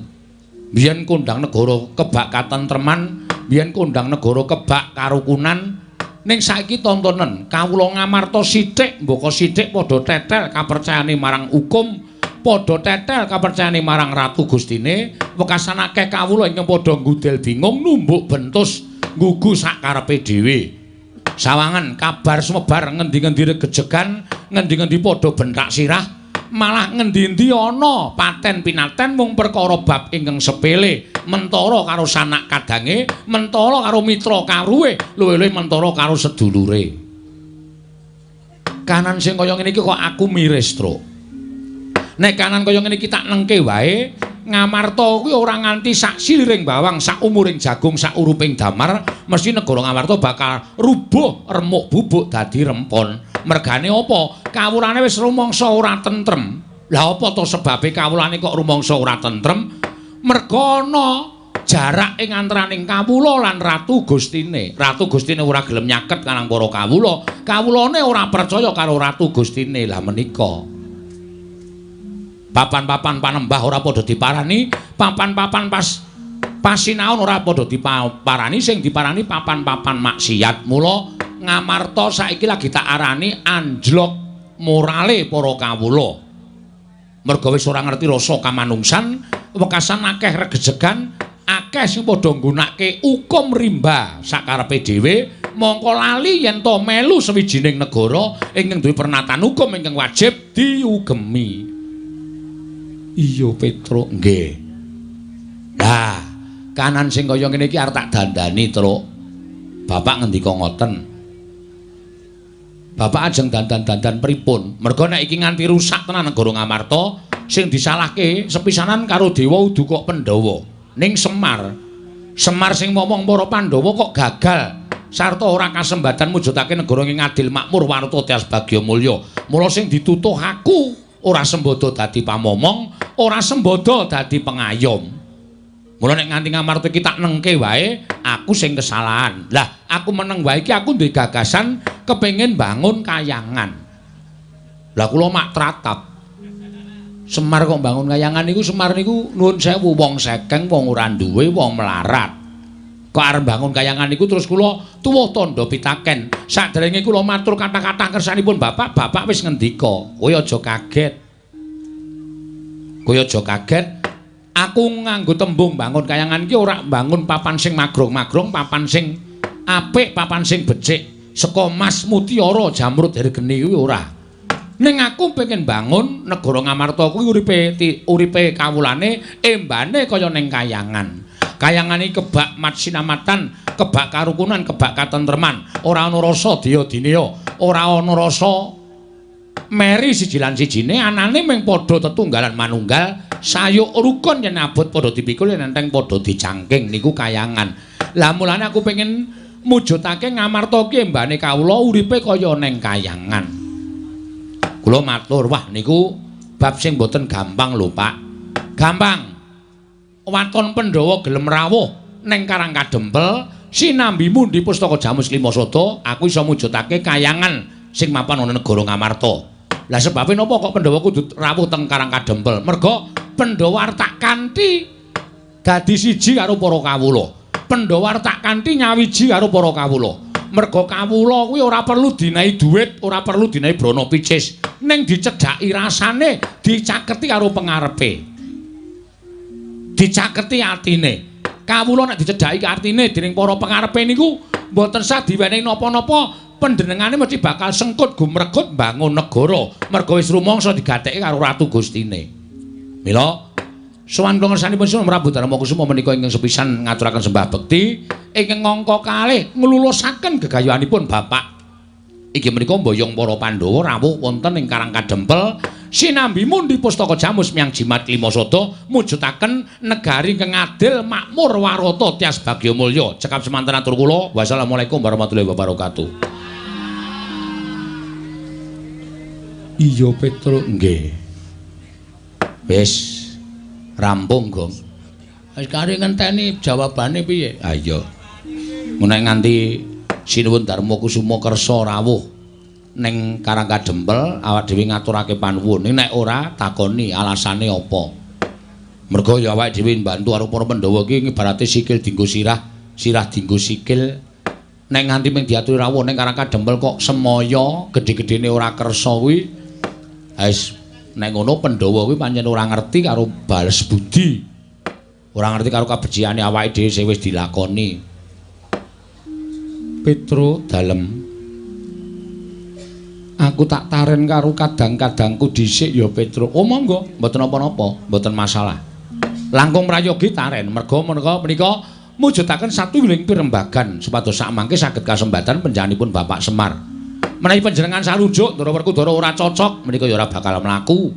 Biyen kondhang negara kebak katentreman, biyen kondhang negara kebak karukunan, ning saiki tontonen kawula Ngamarta sithik mboko sithik padha tetel kapercayane marang hukum, padha tetel kapercayane marang Ratu Gustine, wekasan akeh kawula ingkang padha nggudel bingung numbuk bentus nggugu sakarepe dhewe." Sawangan kabar sumebar ngendi-ngendi regejegan, ngendi-ngendi padha bentak sirah, malah ngendi-endi ana paten pinaten mung perkara bab ingkang sepele, mentara karo sanak kadange, mentara karo mitra karuwe, luwih-luwih mentara karo sedulure. Kanan sing kaya ngene iki kok aku miris, Truk. Nek kanan kaya ngene iki tak nengke wae, Ngamarta kuwi ora nganti sak siliring bawang, sak umuring jagung, sak uruping damar, mesti negara Ngamarta bakal rubuh remuk bubuk dadi rempon. Mergane apa? Kawulane wis rumangsa ora tentrem. Lah apa to sebabe kawulane kok rumangsa ora tentrem? Merga ana jarak ing antaraning kawula lan Ratu Gustine. Ratu Gustine ora gelem nyaket kanang para kawula. Kawulane ora percaya karo Ratu Gustine. Lah menika papan-papan panembah ora padha diparani, papan-papan pasinaon ora padha diparani, sing diparani papan-papan maksiat. Mula Ngamarta saiki lagi tak arani anjlok morale para kawula. Merga wis ora ngerti rasa kamanungsan, wekasan akeh regejegan, akeh sing padha nggunakake hukum rimba sakarepe dhewe, mongko lali yen to melu sawijining negara ingkang duwe pernatan hukum ingkang wajib diugemi. Iya Petruk, nggih. Lah, kanan sing kaya ngene iki arep tak dandani, Truk. Bapak ngendika ngoten. Bapak ajeng dandan-dandan pripun? Merga nek iki nganti rusak tenan negara Ngamarta, sing disalahke sepisanan karo Dewa Uduka Pandhawa. Ning Semar sing momong para Pandhawa kok gagal sarta ora kasembatan mujudake negara ing adil makmur warta tias bagya mulya. Mula sing ditutuh aku ora sembodo dadi pamomong, ora sembodo dadi pengayom. Mula nek nganti Ngamarta iki tak nengke wae, aku sing kesalahan. Lah, aku meneng wae iki aku duwe gagasan kepengin bangun kayangan. Lah kula mak tratap. Semar kok bangun kayangan niku, Semar niku nuwun sewu wong sekeng, wong ora duwe, wong melarat. Kok arep bangun kayangan niku terus kula tuwuh tandha pitaken. Saderenge kula matur kathah-kathah kersanipun Bapak, Bapak wis ngendika, kowe aja kaget. Kowe aja kaget. Aku nganggo tembung bangun kayangan iki ora bangun papan sing magrong-magrong, papan sing apik, papan sing becik, saka emas mutiara jamrut hergeni kuwi ora. Ning aku pengen bangun negara Ngamarta kuwi uripe kawulane embane kaya ning kayangan. Kayangan iki kebak mat sinamatan, kebak karukunan, kebak katentreman. Ora ana rasa daya dinaya, ora ana rasa meri siji lan sijine, anane mung padha tetunggalan manunggal, sayuk rukun yen abot padha dipikul yen enteng padha dicangking niku kayangan. Lah mulane aku pengen mujudake ngamarta ki embane kawula uripe kaya ning kayangan. Kula matur, wah niku bab sing boten gampang lho, Pak. Gampang. Waton Pandhawa gelem rawuh ning Karang Kadempel, sinambi mundi Pustaka Jamus Klimasada, aku iso mujudake kayangan sing mapan ana negara Ngamarta. Lah sebabe napa kok Pandhawa kudu rawuh teng Karang Kadempel? Merga Pandhawa artak kanthi dadi siji karo para kawula. Pandhawa artak kanthi nyawiji karo para kawula. Merga kawula kuwi ora perlu dinahi dhuwit, ora perlu dinahi brana picis, ning dicedhaki rasane, dicaketi karo pengarepe. Dicaketi atine. Kawula nek dicedhaki artine dening para pengarepe niku mboten sah diwenehi napa-napa, panjenengane mesti bakal sengkut gumregut mbangun negara. Merga wis rumangsa digatheki karo Ratu Gustine. Mila sowan kula ngersanipun Sunan Prabu Darmakusuma menika ingkang sepisan ngaturaken sembah bekti ingkang angka kalih nglulusaken gegayanipun Bapak. Iki menika mboyong para Pandhawa rawuh wonten ing Karang Kadempel, sinambi mundi Pustaka Jamus Myang Jimat Klimasada mujudaken negari ingkang adil, makmur, warata, tias bagya mulya. Cekap semanten atur kula. Wassalamualaikum warahmatullahi wabarakatuh. Iya Petruk nggih. Wis rampung, Gong. Wis kari ngenteni jawabane piye? Ha iya. Menawi nganti Sinuwun Darmakusuma kersa rawuh ning Karang Kadempel, awak dhewe ngaturake panuwun. Nek ora takoni alasane apa. Merga ya awake dhewe mbantu karo para Pandhawa iki ibarate sikil dienggo sirah, sirah dienggo sikil. Nek nganti mung diaturi rawuh ning Karang Kadempel kok semaya gedhe-gedhene ora kersa kuwi. Wis nek ngono Pandhawa kuwi pancen ora ngerti karo bales budi. Ora ngerti karo kabeciane awake dhewe sing wis dilakoni. Petro dalem. Aku tak taren karo kadang-kadangku dhisik ya Petro. Oh monggo, mboten napa-napa, mboten masalah. Langkung prayogi taren, merga menika mujudaken satunggiling pirembagan supados sakmangke saged kasembatan panjenenganipun Bapak Semar. Menawi panjenengan sarujuk Ndara Werkudara ora cocok, menika ya ora bakal mlaku.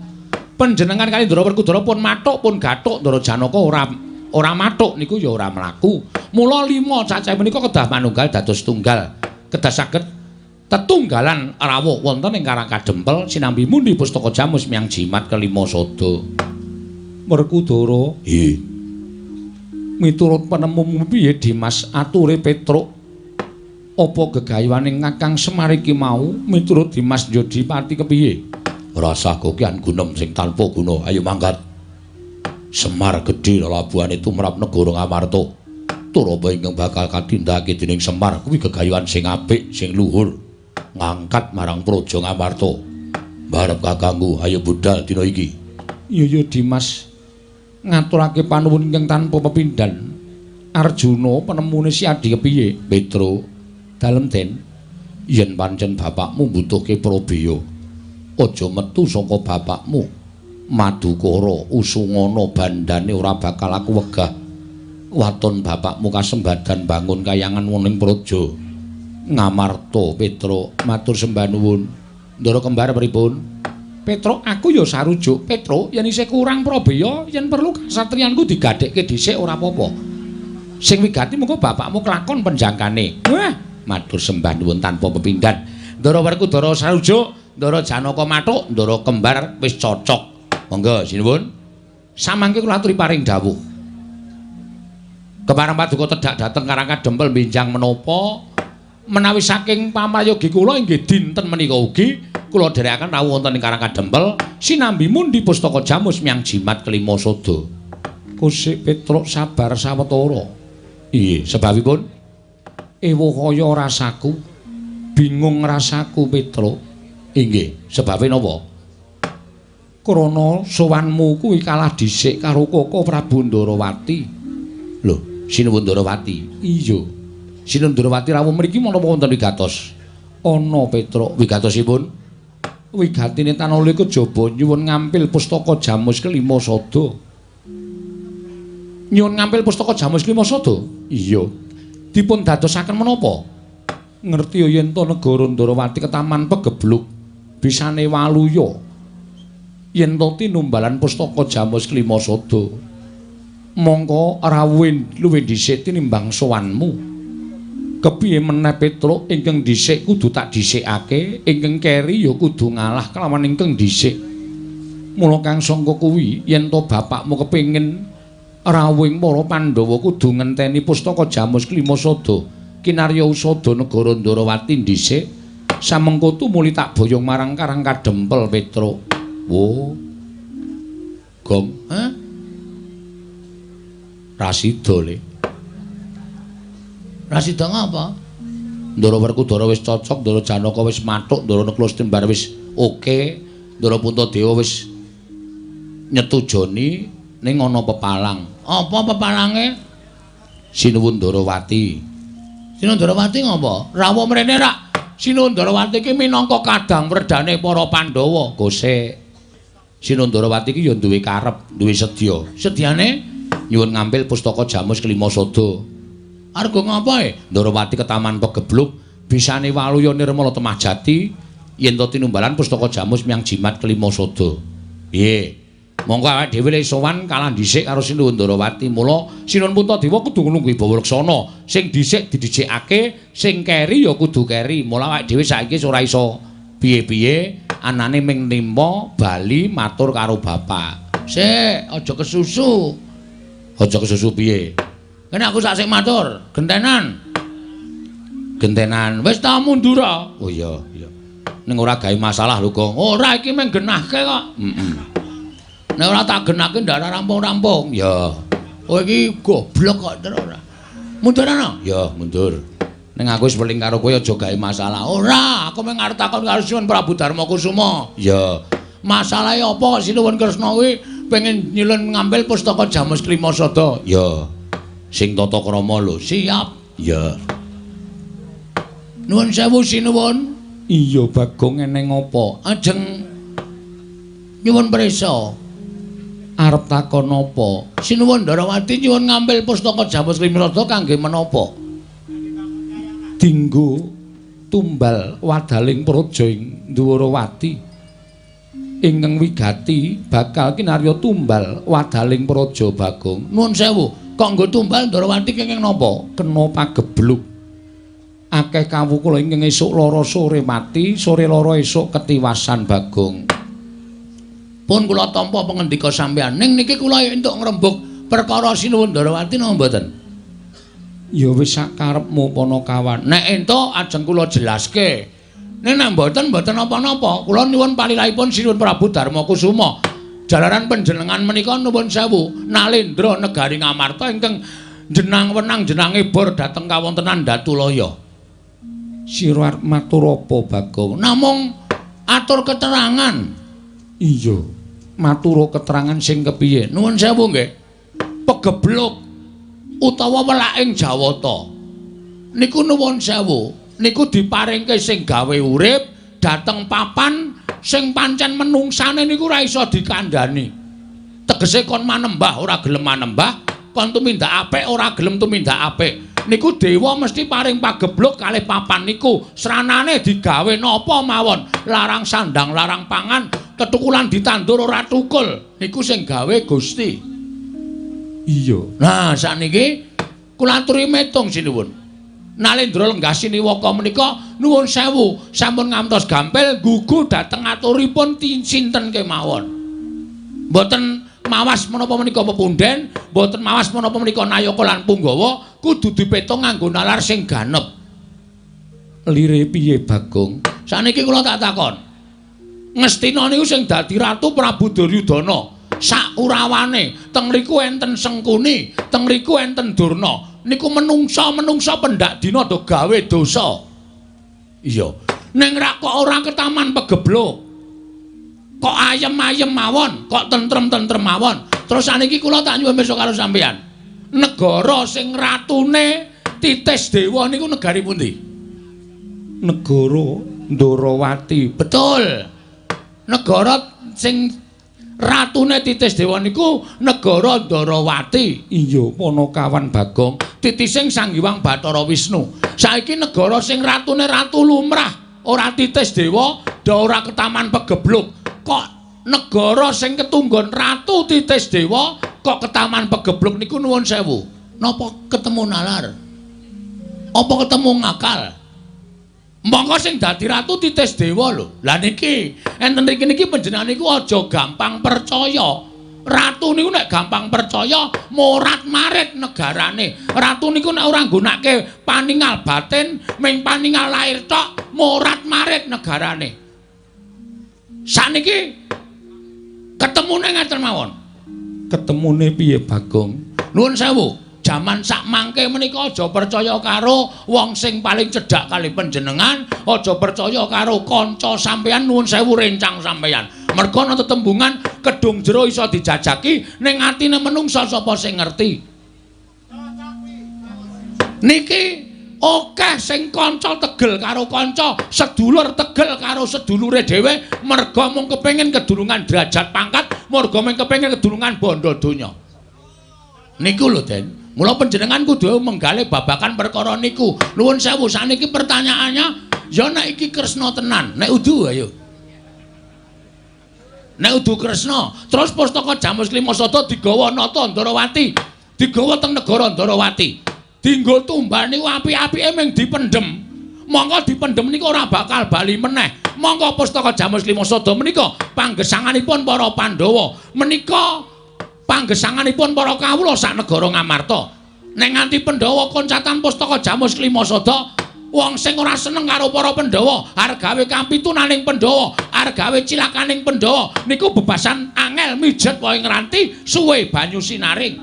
Panjenengan kali Ndara Werkudara pun mathuk pun gathuk, Ndara Janaka ora mathuk niku ya ora mlaku. Mula 5 cacah menika kedah manunggal dados tunggal. Kedah saged tetunggalan rawuh wonten ing Karang Kadempel sinambi mundi Pustaka Jamus Myang Jimat Klimasada. Werkudara, nggih. Miturut penemumu piye Dimas ature Petruk? Apa gegayuhaning Kakang Semar iki mau miturut Dimas Jodipati kepiye? Rasah kokian gunem sing tanpa guna. Ayo mangkat. Semar gedhe lelabuhane tumrap negara Ngamarta. Turaba ingkang bakal katindakake dening Semar kuwi gegayuhan sing apik, sing luhur, ngangkat marang praja Ngamarta. Barep kakangku, ayo budal dina iki. Iya Dimas. Ngaturake panuwun ingkang tanpa pepindhan. Arjuna penemune si Adi kepiye? Petro, dalem Den, yen pancen bapakmu mbutuhke Prabeya, aja metu saka bapakmu. Madukara usungana bandane ora bakal aku wegah. Waton bapakmu kasembadan bangun kayangan woning praja Ngamarta. Petro, matur sembah nuwun. Ndara kembar pripun? Petro, aku ya sarujuk. Petro, yen isih kurang Prabeya, yen perlu kasatriyanku digadhekke dhisik ora apa-apa. Sing wigati mengko bapakmu kelakon penjangkane. Wah, matur sembah nuwun tanpa pepindhan. Ndara Werkudara sarujuk, Ndara Janaka mathuk, Ndara kembar wis cocok. Monggo sinuwun. Samangke kula aturi paring dawuh. Kepareng paduka tedhak dhateng Karang Kadempel benjang menapa menawi saking pamayogi kula inggih dinten menika ugi kula dherekaken rawuh wonten ing Karang Kadempel sinambi mundi Pustaka Jamus Myang Jimat Klimasada. Kusik Petruk sabar sawetara. Iye, sebabipun ewuh kaya rasaku, bingung rasaku Petruk. Inggih, sebabe napa? Krana sowanmu kuwi kalah dhisik karo Koko Prabu Ndarawati. Lho, Sinuwun Ndarawati. Iya. Sinuwun Ndarawati rawuh mriki menapa wonten wigatos? Ana Petruk, wigatosipun wigatine Tanala kejaba nyuwun ngampil Pustaka Jamus Klimasada. Nyuwun ngampil pustaka Jamus Klimasada. Iya. Dipun dadosaken menapa? Ngerti yen to negara Ndarawati ketaman pegebluk bisane waluya. Yen to tinumbalan pustaka Jamus Klimasada. Mongko rawuh luwih dhisik tinimbang sowanmu. Kepiye meneh Petruk ingkang dhisik kudu tak dhisikake, ingkang keri ya kudu ngalah kelawan ingkang dhisik. Mula kang sangka kuwi yen to bapakmu kepengin rawuhing para Pandhawa kudu ngenteni pustaka Jamus Klimasada kinarya usada negara Ndarawati dhisik. Samengko tumuli tak boyong marang Karang Kadempel Petruk. Wo. Gong, Rasida le. Rasida ngapa? Ndara Werkudara wis cocok, Ndara Janaka wis mathuk, Ndara Neklastimbar wis oke, Ndara Puntadewa wis nyetujoni ning ana pepalang. Apa pepalange? Sinuwun Ndarawati. Sinuwun Ndarawati ngapa? Rawuh mrene rak. Sinuwun Ndarawati iki minangka kadang werdane para Pandhawa. Gosek. Sinuwun Ndarawati iki ya duwe karep, duwe sedya. Sedyane nyuwun ngambil pustaka Jamus Klimasada. Arga ngapae? Ndarawati ketaman pegebluk bisane waluya nirmala temah jati yen to tinumbalan pustaka Jamus miang jimat Klimasada. Piye? Monggo awake dhewe le sowan kalah dhisik karo Sinuwun Ndarawati. Mula Sinuwun Puntadewa kudu nglungguhi Bawalasana. Sing dhisik didhisikake, sing keri ya kudu keri. Mula awake dhewe saiki ora iso piye-piye anane ming nimpa bali matur karo bapak. Sik, aja kesusu. Aja kesusu piye? Kene aku sak sing matur, gentenan. Gentenan, wis ta mundur. Oh iya, iya. Ning ora gawe masalah lho, Gong. Ora iki mung genahke kok. Nek ora tak genahke ndak rampung-rampung. Ya. Oh iki goblok kok ora. Mundur ana? Ya, mundur. Ning aku wis weling karo kowe aja gawe masalah. Ora, aku mung arep takon karo Sinuwun Prabu Darmakusuma. Ya. Masalahe apa Sinuwun Kresna kuwi pengen nyilun ngambil pustaka Jamus Klimasada? Ya. Sing tata krama lho. Siap. Ya. Nuwun sewu Sinuwun. Iya, Bagong eneng apa? Ajeng nyuwun prisa. Arep takon apa? Sinuwun Ndarawati nyuwun ngambil pustaka Jamus Klimasada kangge menapa? Dinggo tumbal wadaling praja ing Ndarawati. Ingkang wigati bakal kinarya tumbal wadaling praja Bagong. Nuwun sewu. Kok nggo tumbal Ndarawati kenging napa? Kena pagebluk. Akeh kawula ingkang esuk lara sore mati, sore lara esuk ketiwasan Bagong. Pun kula tampa pangendika sampeyan. Ning niki kula entuk ngrembug perkara Sinuwun Ndarawati napa mboten? Ya wis sak karepmu Panakawan. Nek entuk ajeng kula jelaske. Ning nek mboten napa-napa, kula nyuwun palilahipun Sinuwun Prabu Darmakusuma. Jalaran panjenengan menika nuwun sewu Nalendra negari Ngamarta ingkang jenang wenang jenange bor dhateng kawontenan Datulaya. Sira arep matur apa, Bagong? Namung atur keterangan. Iya, matur keterangan sing kepiye? Nuwun sewu nggih. Pegebluk utawa welaking Jawata. Niku nuwun sewu, niku diparingke sing gawe urip dhateng papan sing pancen menungsane niku ora iso dikandhani. Tegese kon manembah ora gelem manembah, kon tumindak apik ora gelem tumindak apik. Niku dewa mesti paring pagebluk kalih papan niku. Sranane digawe napa mawon, larang sandang, larang pangan, ketukulan ditandur ora tukul. Niku sing gawe Gusti. Iya. Nah, sakniki kula aturi metung Sinuwun. Nalendra Lenggah Siniwaka menika nuwun sewu sampun ngantos gampil gugu dhateng aturipun sinten kemawon. Mboten mawas menapa menika pepunden, mboten mawas menapa menika Nayaka lan Punggawa, kudu dipetung nganggo nalar sing ganep. Lire piye, Bagong? Saniki kula tak takon. Ngastina niku sing dadi Ratu Prabu Duryudana. Sak urawane teng mriku enten Sengkuni, teng mriku enten Durna. Niku menungsa pendak dina do gawe dosa. Iya. Ning rak kok ora ketaman pegebluk. Kok ayem-ayem mawon, kok tentrem-tentrem mawon. Terus saniki kula tak nyuwun pirsa karo sampeyan. Negara sing ratune titis dewa niku negari pundi? Negara Ndarawati. Betul. Negara sing ratune Titis Dewa niku negara Ndarawati. Iya, Panakawan Bagong. Titising Sang Hyang Bathara Wisnu. Saiki negara sing ratune ratu lumrah, ora Titis Dewa, ora Ketaman Pegebluk. Kok negara sing ketunggon ratu Titis Dewa kok Ketaman Pegebluk niku nuwun sewu. Napa ketemu nalar? Apa ketemu ngakal? Monggo sing dadi ratu Titis Dewa lho. Lah niki, enten niki panjenengan niku aja gampang percaya. Ratu niku nek gampang percaya morat-marit negarane. Ratu niku nek ora nggunakake paningal batin, ming paningal lair tok, morat-marit negarane. Saniki ketemune ngeten mawon. Ketemune piye Bagong? Nuwun sewu. Jaman sak mangke menika aja percaya karo wong sing paling cedhak kali panjenengan, aja percaya karo kanca sampeyan, nuwun sewu rencang sampeyan. Merga ana tetembungan kedung jero iso dijajaki ning atine menungsa sapa sing ngerti. Niki akeh sing kanca tegel karo kanca, sedulur tegel karo sedulure dhewe merga mung kepengin kedurungan derajat pangkat, merga mung kepengin kedurungan bondo donya. Niku lho, Den. Mula panjenengan kudu menggali babakan perkara niku. Nuwun sewu saniki pertanyaannya, ya nek iki Kresna tenan, nek udu ayo. Nek udu Kresna, terus pustaka Jamus Klimasada digawa nata Ndarawati, digawa teng negara Ndarawati. Dienggo tumbal niku apik-apike mung dipendhem. Monggo dipendhem niku ora bakal bali meneh. Monggo pustaka Jamus Klimasada menika panggesanganipun para Pandhawa. Menika panggesanganipun para kawula sak negara Ngamarta. Nek nganti Pandhawa koncatan pustaka Jamus Klimasada, wong sing ora seneng karo para Pandhawa, arep gawe kampitunaning Pandhawa, arep gawe cilakaning Pandhawa, niku bebasan angel mijet wae ngranti suwe banyu sinaring.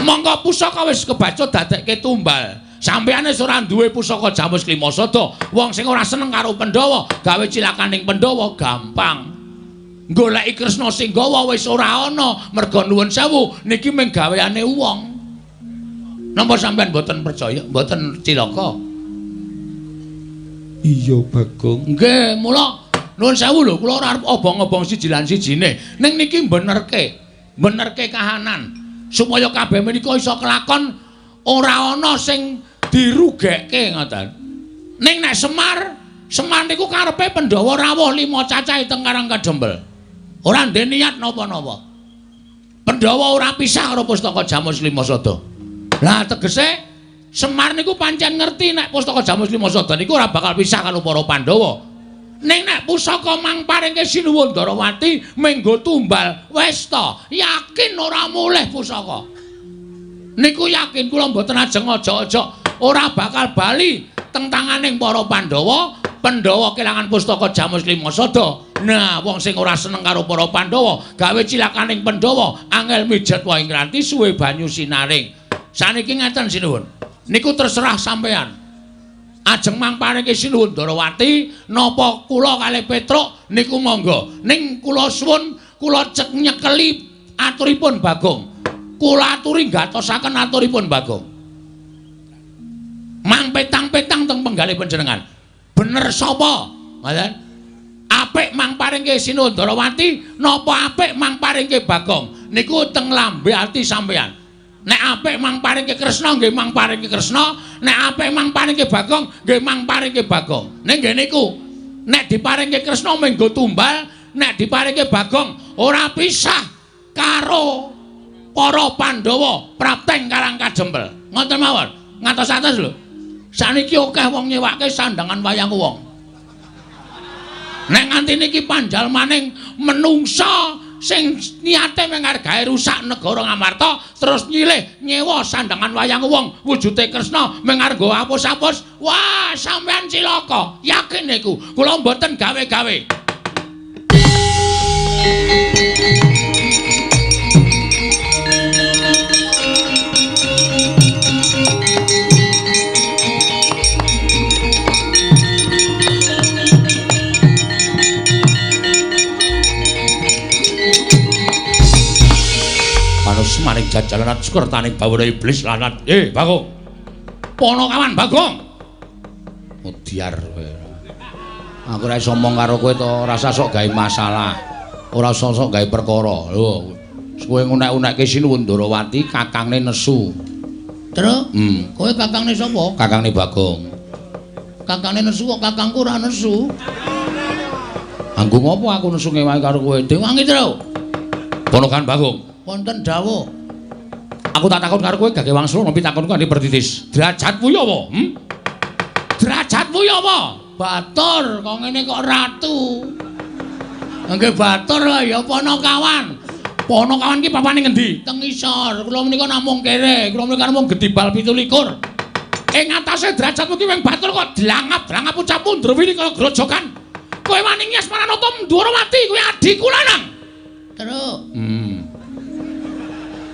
Monggo pusaka wis kebaca dadekke tumbal. Sampeyan wis ora duwe pusaka Jamus Klimasada, wong sing ora seneng karo Pandhawa, gawe cilakaning Pandhawa gampang. Goleki Kresna sing gawa wis ora ana, merga nuwun sewu niki mung gaweane wong. Napa sampean mboten percaya, mboten cilaka? Iya, Bagong. Nggih, mula nuwun sewu lho, kula ora arep obong-obong siji lan sijine. Ning niki benerke kahanan supaya kabeh menika iso kelakon ora ana sing dirugekke ngoten. Ning nek Semar niku karepe Pandhawa rawuh 5 cacahe teng Karang Kadempel. Ora ndek niat napa-napa. Pandhawa ora pisah karo pustaka Jamus Klimasada. Lah tegese Semar niku pancen ngerti nek pustaka Jamus Klimasada niku ora bakal pisah karo para Pandhawa. Ning nek pusaka mangparingke Sinuwun Ndarawati menggo tumbal wis ta, yakin ora mulih pusaka. Niku yakin kula mboten ajeng aja-aja ora bakal bali teng tanganing para Pandhawa. Pandhawa kelangan pustaka Jamus Klimasada. Nah, wong sing ora seneng karo para Pandhawa, gawe cilakaning Pandhawa, angel mijet wae ngranti suwe banyu sinaring. Saniki ngeten sinuwun. Niku terserah sampeyan. Ajeng mangparingke Sinuwun Ndarawati napa kula kalih Petruk niku monggo. Ning kula suwun kula cek nyekeli aturipun Bagong. Kula aturi gatosaken aturipun Bagong. Mang petang-petang teng penggalih panjenengan. Bener sapa? Ngoten. Apik mangparingke Sinuwun Ndarawati napa apik mangparingke Bagong? Niku teng lambe ati sampeyan. Nek apik mangparingke Kresna nggih mangparingke Kresna, nek apik mangparingke Bagong nggih mangparingke Bagong. Ning nggih niku nek diparingke Kresna menggo tumbal, nek diparingke Bagong ora pisah karo para Pandhawa prapteng Karang Kadempel. Ngoten mawon. Ngantos-atos lho. Saniki akeh wong nyewake sandangan wayang wong. Nek nganti niki panjal maning menungsa sing niate menghargai rusak negara Ngamarta terus nyilih nyewa sandangan wayang wong wujude Kresna mengargo apus-apus. Wah, sampean cilaka. Yakin niku. Kula mboten gawe-gawe. Maring jajalan Sukertaning bawara iblis lanat. Bagong. Panakawan Bagong. Mudyar kowe. Aku ora iso omong karo kowe to, rasa sok gawe masalah. ora sosok gawe perkara. Lho, kowe ngunek-unekke Sinuwun Ndarawati kakangne nesu. Terus? Kowe kakangne sapa? Kakangne Bagong. Kakangne nesu kok kakangku ora nesu. Anggo ngopo aku nesu ngewangi karo kowe? Dewangi, Tru. Ponokan Bagong. Wonten dawuh. Aku tak takon karo kowe gage wangsul nopi takonku andi pertitis. Derajatmu ya apa? Derajatmu ya apa? Batur, kok ngene kok ratu. Nggih batur ya Ponokawan. Ponokawan ki papane ngendi? Teng isor. Kula menika namung kere. Kula menika namung Gedibal 17. Ing atase derajatmu ki wing batur kok dlangap-dlangap ucap mundur wini kaya grojokan. Kowe wani ngias Maranata Ndarawati kowe adikku lanang. Terus.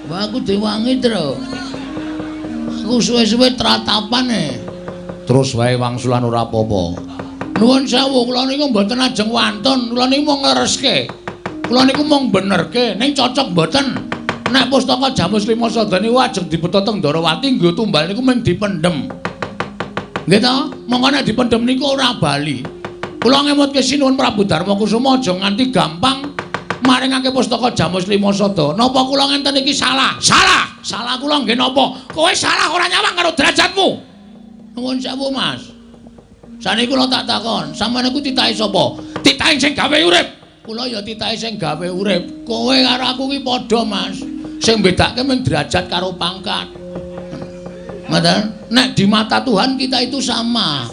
Wah aku diwangi, Tru. Aku suwe-suwe tratapane. Terus wae wangsulan ora apa-apa. Nuwun sewu, kula niku mboten ajeng wantun, kula niku mung nglereske. Kula niku mung benerke, ning cocok mboten. Nek pustaka Jamus Lima Sada niku ajeng dibeta teng Ndarawati nggo tumbal niku mung dipendhem. Nggih to? Monggo nek dipendhem niku ora bali. Kula ngemutke Sinuwun Prabu Darmakusuma aja nganti gampang maringake pustaka Jamus Lima Sada. Napa kula ngenten iki salah? Salah. Salah kula nggih napa? Kowe salah ora nyawang karo derajatmu. Nuwun sewu, Mas. Saniki kula tak takon, sampeyan iku titahe sapa? Titahe sing gawe urip. Kula ya titahe sing gawe urip. Kowe karo aku ki padha, Mas. Sing bedake mung derajat karo pangkat. Ngoten? Nek di mata Tuhan kita itu sama.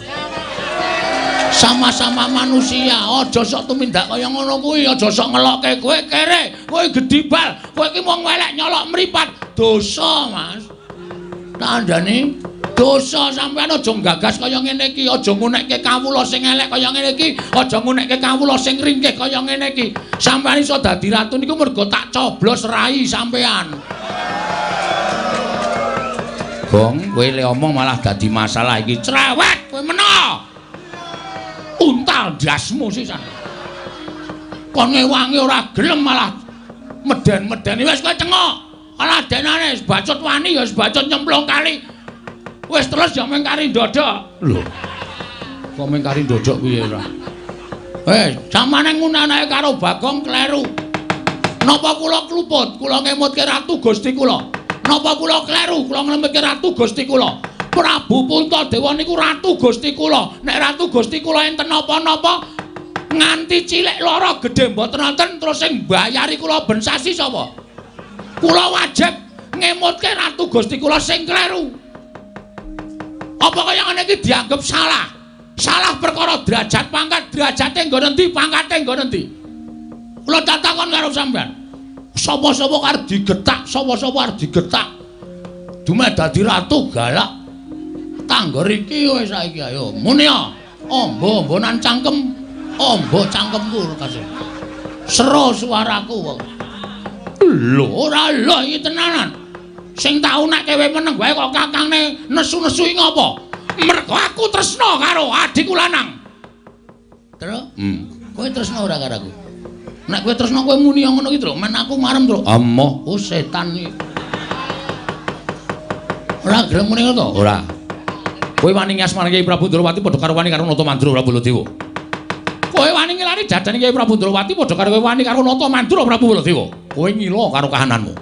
Sama-sama manusia. Aja sok tumindak kaya ngono kuwi, aja sok ngelokke kowe kere, kowe Gedibal, kowe ki mung welek nyolok mripat. Dosa, Mas. Tandane dosa sampeyan aja gagas kaya ngene iki, aja ngunekke kawula sing elek kaya ngene iki, aja ngunekke kawula sing ringkih kaya ngene iki. Sampeyan iso dadi ratu niku mergo tak coblos rai sampeyan. Gong, kowe le omong malah dadi masalah iki. Cerewet kowe mena. Untal dasmu sisan. Kon ngewangi ora gelem malah meden-medeni wis kowe cengok. Alah denane bacot wani ya bacot nyemplung kali. Wis terus ya mung kari ndodok. Lho. Kok mung kari ndodok piye ora? Samane ngunanake karo Bagong kleru. Napa kula kluput? Kula ngemutke ratu Gusti kula. Napa kula kleru? Kula ngemutke ratu Gusti kula. Prabu Puntadewa niku ratu Gusti kula. Nek ratu Gusti kula enten napa-napa nganti cilik lara gedhe mboten wonten terus sing mbayari kula ben sasi sapa? Kula wajib ngemutke ratu Gusti kula sing kleru. Apa kaya ngene iki dianggep salah? Salah perkara derajat pangkat, derajate nggo endi, pangkate nggo endi? Kula tak takon karo sampean. Sapa-sapa arep digetak, sapa-sapa arep digetak. Dumeh dadi ratu galak. Tangger iki wis saiki ayo. Muni ya. Ombo-ombonan cangkem. Ombo cangkemku kasih. Sero suaraku kok. Lho ora lho iki tenanan. Sing tau nek kowe meneng wae kok kakangne nesu-nesu iki ngopo? Mergo aku tresna karo adikku lanang. Terus? Kowe tresna ora karo aku? Nek kowe tresna kowe muni ngono iki, Tru. Men aku marem, Tru. Emoh, oh setan iki. Ora gelem muni ngono to? Ora. Kowe wani ngias marang Kyai Prabu Ndarawati padha karo wani karo Nata Mandura Prabu Baladewa. Kowe wani ngilani jajane Kyai Prabu Ndarawati padha karo kowe wani karo Nata Mandura Prabu Baladewa. Kowe ngila karo kahananmu.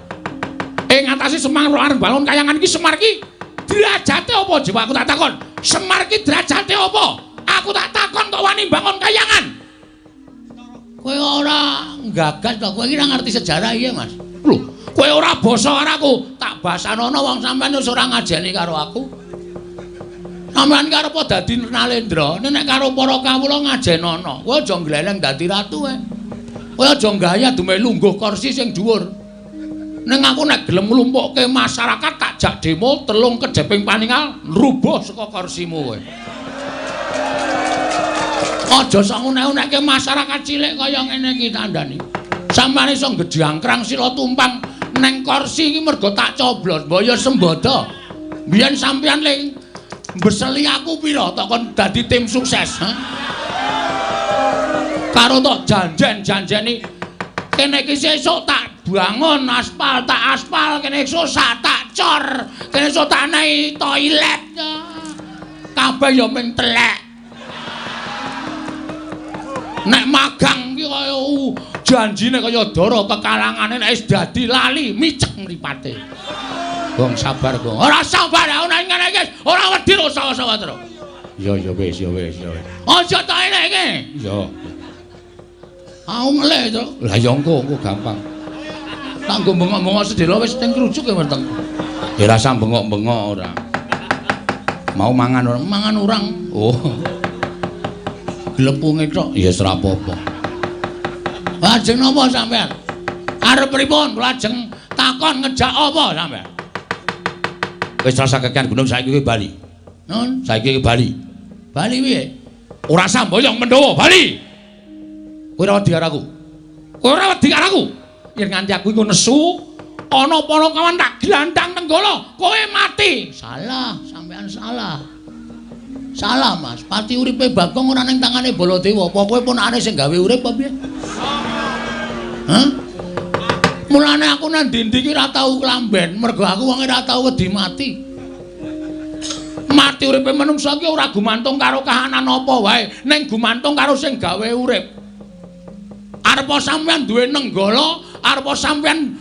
Ing ngatasi Semar arep bangun kayangan iki Semar ki derajate apa jiwa aku tak takon. Semar ki derajate apa? Aku tak takon kok wani bangun kayangan. Kowe ora gagas to, kowe iki ora ngerti sejarah iki, Mas. Lho, kowe ora basa karo aku, tak basanono wong sampean wis ora ngajeni karo aku. Sampeyan karep dadi Nalendra, nek karo para kawula ngajenono. Kowe aja gleleng dadi ratu kowe. Kowe aja gaya dume lungguh kursi sing dhuwur. Ning aku nek gelem nglumpukke masyarakat tak jak demo telung kejeping paningal nrubuh saka kursimu kowe. Aja sok unek-unekke masyarakat cilik kaya ngene iki tandani. Sampeyan iso gedhangkrang sila tumpang neng kursi iki mergo tak coblos, mbaya sembodo. Biyen sampeyan ling beseli aku pira tok kon dadi tim sukses, ha? Karo tok janjen-janjeni kene iki sesuk tak bangun aspal, tak aspal kene esuk tak cor, kene esuk tak nehi toilet. Kabeh ya mung telek. Nek magang iki kaya Janjine kaya dara kekalangane nek wis dadi lali micek mripate. Gong sabar, Gong. Ora sabar ana ngene iki. Ora wedi lho sawa-sawa terus. Ya wis. Aja tak eleke. Ya. Aku ngelek to. Lah ya engko gampang. Tak nggo bengok-bengok sedelo wis teng krujuk ya weteng. Ya rasa bengok-bengok ora. Mau mangan urang. Oh. Glepunge tok ya ora apa-apa. Lajeng napa sampean? Arep pripun? Lajeng takon ngejak apa sampean? Wis rasa kekian gunung saiki iki bali. Nun, saiki iki bali. Bali piye? Ora samboyong Pandhawa, bali. Kowe ora wedi karo aku. Kowe ora wedi karo aku. Yen nganti aku iku nesu, ana Panakawan tak glandang tenggala, kowe mati. Salah, sampean salah. Salah, Mas. Pati uripe Bagong ora ning tangane Baladewa. Apa kowe ponakane sing gawe urip apa piye? Hah? Mulane aku nang ndi-ndi iki ora tau klamben, mergo aku wong ora tau wedi mati. Mati uripe manungsa iki ora gumantung karo kahanan apa wae, ning gumantung karo sing gawe urip. Arepa sampeyan duwe nenggala, arepa sampeyan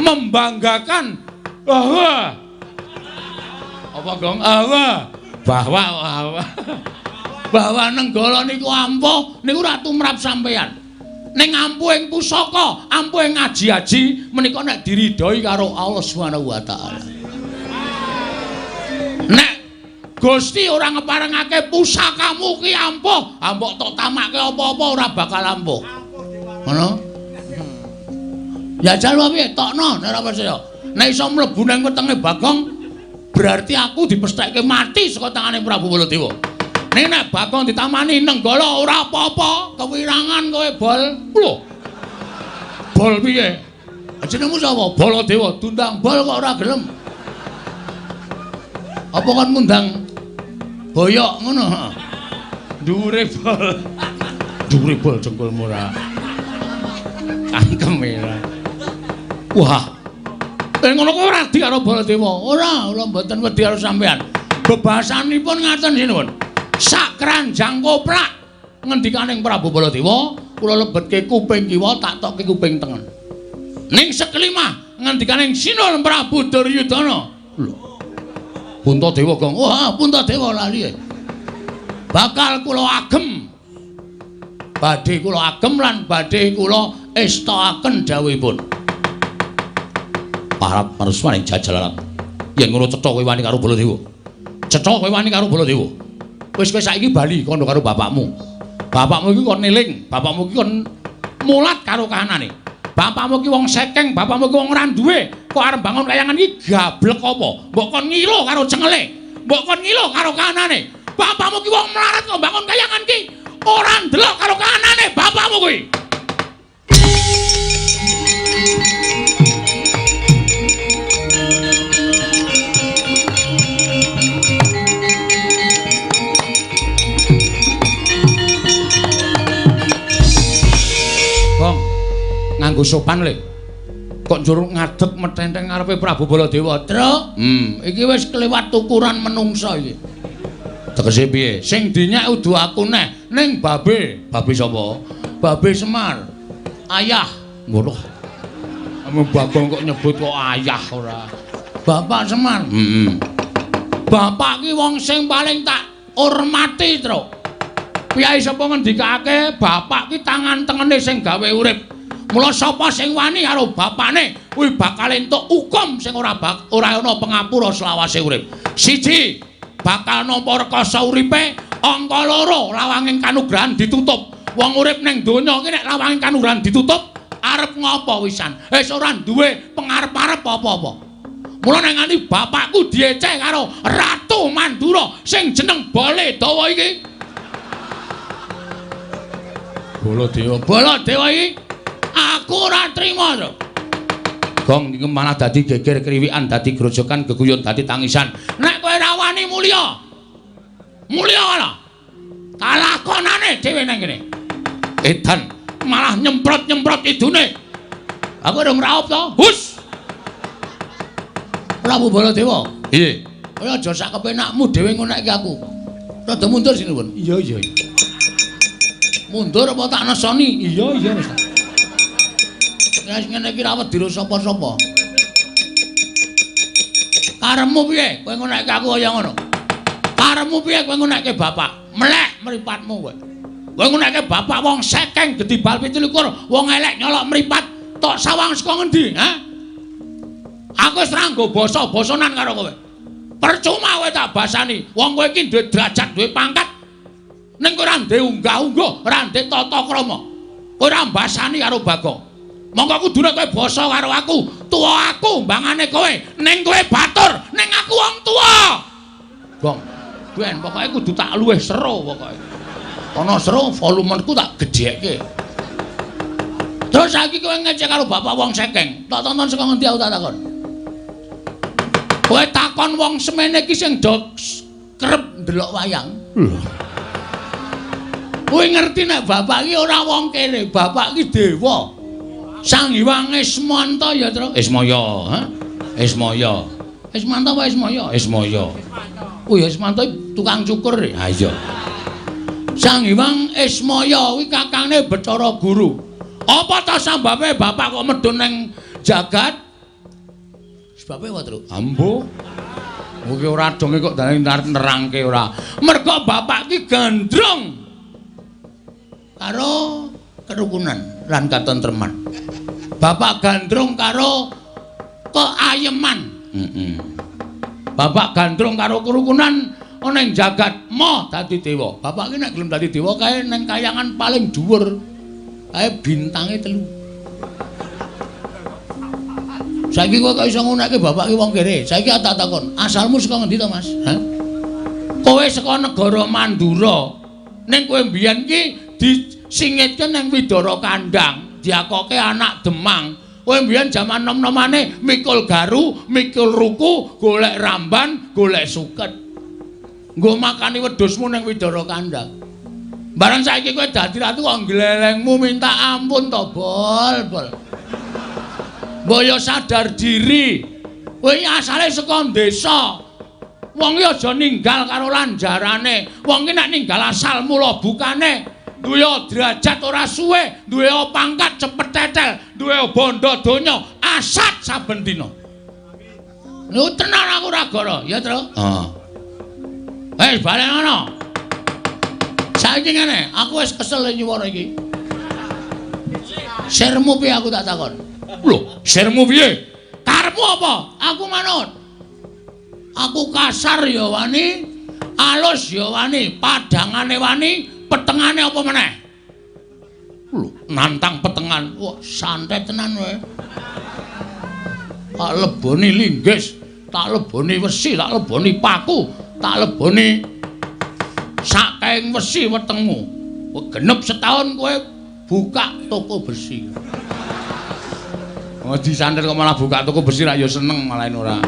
membanggakan bahwa apa Gong? Bahwa nenggala niku ampuh niku ora tumrap sampeyan. Ning ampuh ing pusaka, ampuh ing ngaji-aji menika nek diridhoi karo Allah Subhanahu wa taala. Nek Gusti ora ngeparengake pusakamu ki ampuh, mbok tok tamake apa-apa ora bakal ampuh. Ngono? Ya jalo piye tokno nek ora percaya. Nek iso mlebu nang wetenge Bagong berarti aku dipesthekke mati saka tangane Prabu Baladewa. Nek Bagong ditamani nenggala ora apa-apa, kewirangan kowe bol. Lho. Bol piye? Jenengmu sapa? Baladewa, tundang bol kok ora gelem. Apa kon ngundang boyok ngono? Dhuwure bol jengkulmu ora. Cangkeme ora. Wah. Ngono kok ora wedi karo Baladewa. Ora mboten wedi karo sampean. Bebasanipun ngaten sinuwun. Sak kranjang koplak ngendikaning Prabu Baladewa, kula lebetke kuping kiwa tak tokke kuping tengen. Ning sekelimah ngendikaning Sinul Prabu Duryudana. Lho. Puntadewa Gong. Wah, Puntadewa lali. Bakal kula agem. Badhe kula agem lan badhe kula estakaken dawuhipun. Parap marswaning jajalaran. Yen ngono cetha kowe wani karo Baladewa. Cetha kowe wani karo Baladewa. Wis kowe saiki bali kono karo bapakmu. Bapakmu iki kon eling, bapakmu iki kon mulat karo kahanane. Bapakmu ki wong sekeng, bapakmu ki wong ora duwe, kok arep bangun kayangan iki gablek apa? Mbok kon ngilo karo cengele, mbok kon ngilo karo kahanane. Bapakmu ki wong melarat kok bangun kayangan ki ora ndelok karo kahanane bapakmu kuwi. Nganggo sopan le. Kok njur ngadeg metenteng ngarepe Prabu Baladewa, Truk? Iki wis kelewat ukuran menungsa iki. Tegese piye? Sing dinyak udu aku neh, ning babe. Babe sapa? Babe Semar. Ayah. Ngono. Ame Bagong kok nyebut kok ayah ora. Bapak Semar. Bapak ki wong sing paling tak hormati, Truk. Piyai sapa ngendikake bapak ki tangan tengene sing gawe urip. Mula sapa sing wani karo bapakne kuwi bakal entuk hukum sing ora ana pangapura selawase urip. Siji, bakal nampa rekoso uripe, angka loro lawanging kanugrahan ditutup. Wong urip ning donya iki nek lawanging kanugrahan ditutup, arep ngopo wisan? Wis ora duwe pengarep-arep apa-apa. Mula nek nganti bapakku dieceh karo Ratu Mandura sing jeneng Baladewa iki. Baladewa iki aku ora trima to. Gong iki malah dadi geger kriwikan, dadi grojokan, geguyon, dadi tangisan. Nek kowe ora wani mulya. Mulya ana. Kalakonane dhewe nang kene. Edan malah nyemprot-nyemprot idune. Aku ora ngraup to. Hus. Prabu Baladewa. Iye. Kowe aja sak kepenakmu dhewe ngonekke aku. Rada mundur sinuwun. Iya. Mundur apa tak nesoni? Iya wis. ngene iki ra wedi sapa-sapa. Karepmu piye? Kowe ngonekke aku kaya ngono. Karepmu piye kowe ngonekke bapak? Melek mripatmu kowe. Kowe ngonekke bapak wong sekeng gedhi bal 17, wong elek nyolok mripat tok sawang saka ngendi, ha? Aku wis ra nggo basa-basanan karo kowe. Percuma kowe tak basani. Wong kowe iki duwe derajat, duwe pangkat. Ning kowe ora ndek unggah-ungguh, ora ndek tata krama. Kowe ora mbasani karo Bagong. Monggo kudune kowe basa karo aku. Tuwa aku mbangane kowe, ning kowe batur, ning aku wong tuwa. Gong. Ben pokoke kudu tak luwih sero pokoke. Ana sero volumenku tak gedhekke. Terus saiki kowe ngecek karo bapak wong sekeng. Tak tonton saka ngendi aku tak takon. Kowe takon wong semene iki sing do kerep ndelok wayang. Kowe ngerti nek bapak iki ora wong kene, bapak iki dewa. Sang Hyang Ismanta ya, Tru. Ismaya, ha? Ismaya. Ismanta apa Ismaya? Ismaya. Oh ya Ismanta tukang cukur. Ha iya. Sang Hyang Ismaya kuwi kakangne Bathara Guru. Apa ta sambabe bapak kok medun ning jagat? Sebabe apa, Tru? Ambo. Mugi ora donge kok dane nerangke ora. Mergo bapak ki gandrung karo kerukunan lan katentreman. Bapak gandrung karo keayeman. Bapak gandrung karo kerukunan ana ing jagat moh dadi dewa. Bapak ki nek gelem dadi dewa kae ning kayangan paling dhuwur. Kae bintange 3. Saiki kowe kok iso nguneke bapak ki wong kere. Saiki tak takon, asalmu saka ngendi to, Mas? Ha? Kowe saka negara Mandura. Ning kowe mbiyen ki disingitke ning Widara Kandang, diakoke anak Demang. Kowe mbiyen jaman nom-nomane mikul garu, mikul ruku, golek ramban, golek suket. Nggo makani wedhusmu ning Widara Kandang. Barang saiki kowe dadi ratu kok glelengmu minta ampun to, Bol. Mbaya sadar diri. Kowe asale saka desa. Wong iki aja ninggal karo lanjarane. Wong iki nek ninggal asal mula bukane duwe derajat ora suwe, duwe pangkat cepet tetel, duwe bondo donya asat saben dina. Lho tenan aku ora gara, ya, Tru? Heeh. Balik ngono. Saiki ngene, aku wis kesel nyuwara iki. Sirmu piye aku tak takon? Lho, sirmu piye? Karepmu apa? Aku manut. Aku kasar ya wani, alus ya wani, padangane wani, petengane apa meneh? Lho, nantang petengan. Wah, santet tenan kowe. Tak leboni linggis, tak leboni wesi, tak leboni paku, tak leboni saking wesi wetengmu. Genep setahun kowe buka toko besi. Oh disantet kok malah buka toko besi ra ya seneng malah ora.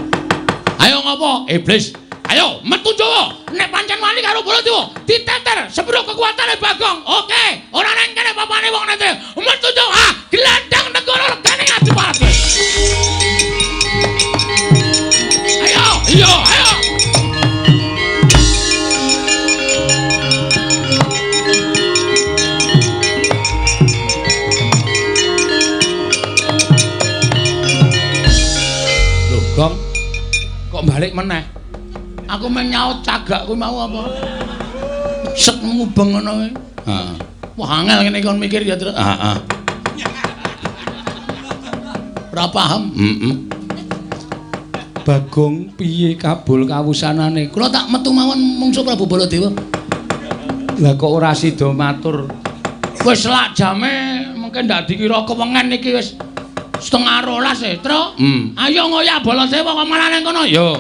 Ayo ngopo? Iblis. Ayo metu Jawa. Nek pancen wani karo Baladewa, diteter sepuro kekuatane Bagong. Oke, ora nang kene papane wong nate. Metu Jawa. Gelandang negara legane Adipati. Ayo, ayo. Loh, Gong. Kok balik meneh? Aku meng nyaut cagak kuwi mau apa? Set ngubeng ngono kuwi. Heeh. Wah angel ngene kon mikir ya, Tru. Heeh. Ora paham? Bagong piye kabul kawusanane? Kula tak metu mawon mungsuh Prabu Baladewa. Lah kok ora sida matur? Wis lak jame mungkin ndak dikira kewengen iki wis 11:30 Tru. Ayo ngoyak Baladewa kok malah nang kono. Yo.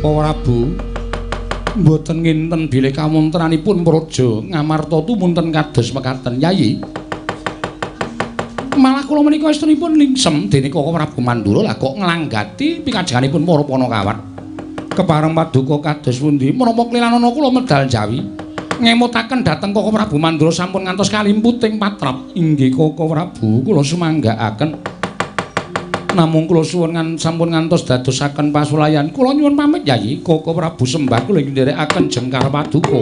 Prabu mboten nginten bilih kamontranipun praja Ngamarta tumunten kados mekaten Yayi. Malah kula menika estunipun lingsem dene Koko Prabu Mandura lah kok nglanggati pikajenganipun para Panakawan. Kepareng paduka kados pundi menapa klilanana kula medal jawi ngemutaken dhateng Koko Prabu Mandura sampun ngantos kalimputing patrap. Inggih Koko Prabu, kula sumanggaaken. Namung kula suwun sampun ngantos dadosaken pasulayan. Kula nyuwun pamit Yayi. Koko Prabu sembah kula nderekaken Jengkar Paduka.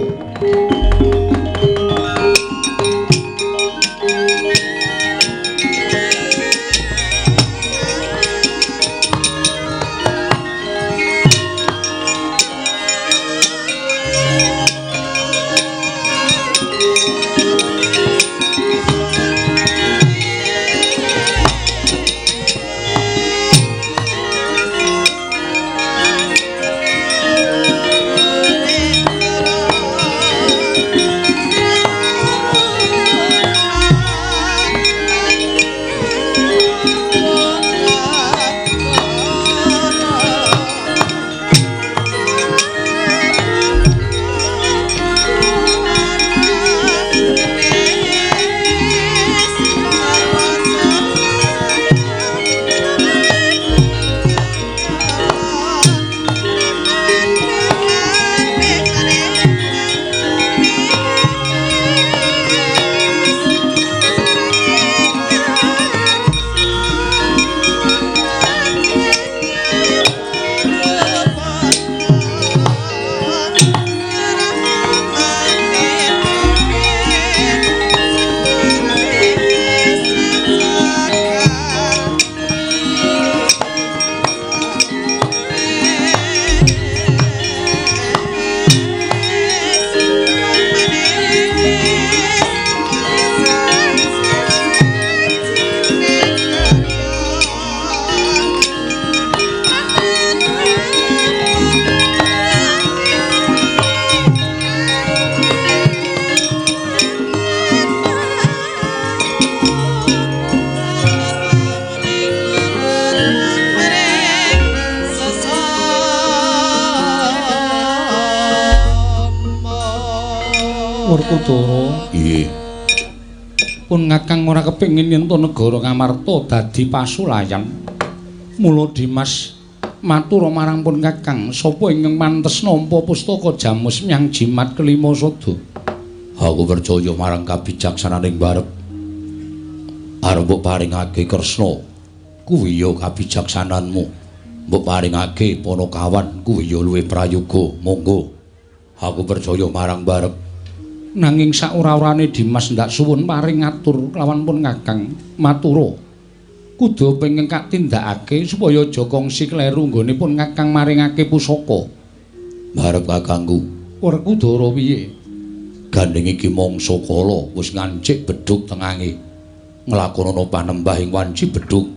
Werkudara. Nggih. Pun Kakang ora kepengin yen to negara Ngamarta dadi pasulayan. Mula Dimas matur marang pun Kakang, sapa ingkang pantes nampa pustaka Jamus Myang Jimat kelima sada. Aku percaya marang kabijaksananing barep. Arep mbok paringake Kresna, kuwi ya kabijaksananmu. Mbok paringake Panakawan, kuwi ya luwih prayoga. Monggo. Aku percaya marang barep. Nanging saora-orane Dimas ndak suwun paring ngatur kelawan pun Kakang. Matura. Kudu penging katindakake supaya aja kongsi kleru nggone pun Kakang maringake pusaka. Barep kakangku. Werkudara piye? Gandeng iki mangsa kala wis ngancik bedhug tengange. Nglakonana panembah ing wanci bedhug.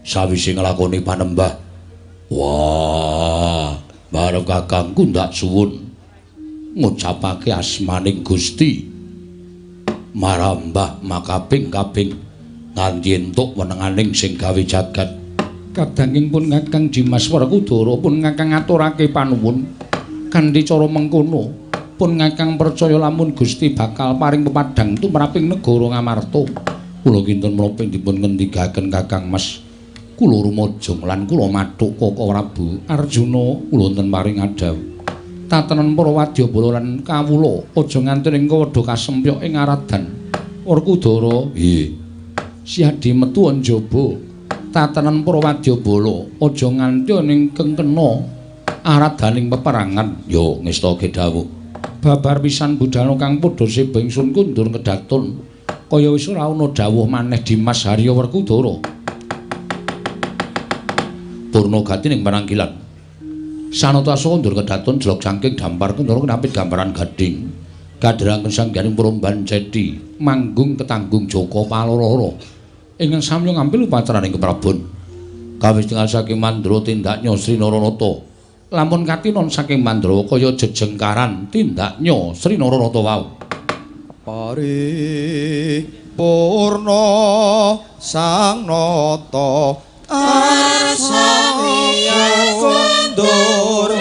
Sawise nglakoni panembah, wah, barep kakangku ndak suwun ngucapake asmaning Gusti marambah makaping-kaping nganti entuk wenenganing sing gawe jagat. Kadanging pun Kakang Dimas Werkudara pun Kakang ngaturake panuwun kanthi cara mengkono pun Kakang percaya lamun Gusti bakal paring pepadhang tumraping negara Ngamarta. Kula kinten menapa dipun ngendikaken Kakang Mas, kula rumaja lan kula mathuk Koko Prabu Arjuna kula wonten paring adhawu. Tatenan para wadyabala lan kawula aja nganti ing wedha kasempyok ing aradan. Werkudara, nggih. Siadi metu njaba. Tatenan para wadyabala aja nganti ning kengkena aradaning peperangan. Ya ngestake dawuh. Babar pisan budal kang padha seba ingsun kundur ngedaton. Kaya wis ora ana dawuh maneh Dimas Harya Werkudara. Purna gati ning pananggilan. Sanata sundur kedaton jelok cangking dampar kendara kenapit gambaran gading. Kadheranken sangganing Promban Cedi manggung ketanggung Joko Paloro. Ingkang samya ngambil upacaraning keprabon. Kawis tinggal saking Mandra tindaknya Sri Naranata. Lamun katinon saking Mandra kaya jejengkaran tindaknya Sri Naranata wau. Paripurna sang nata arsani kundur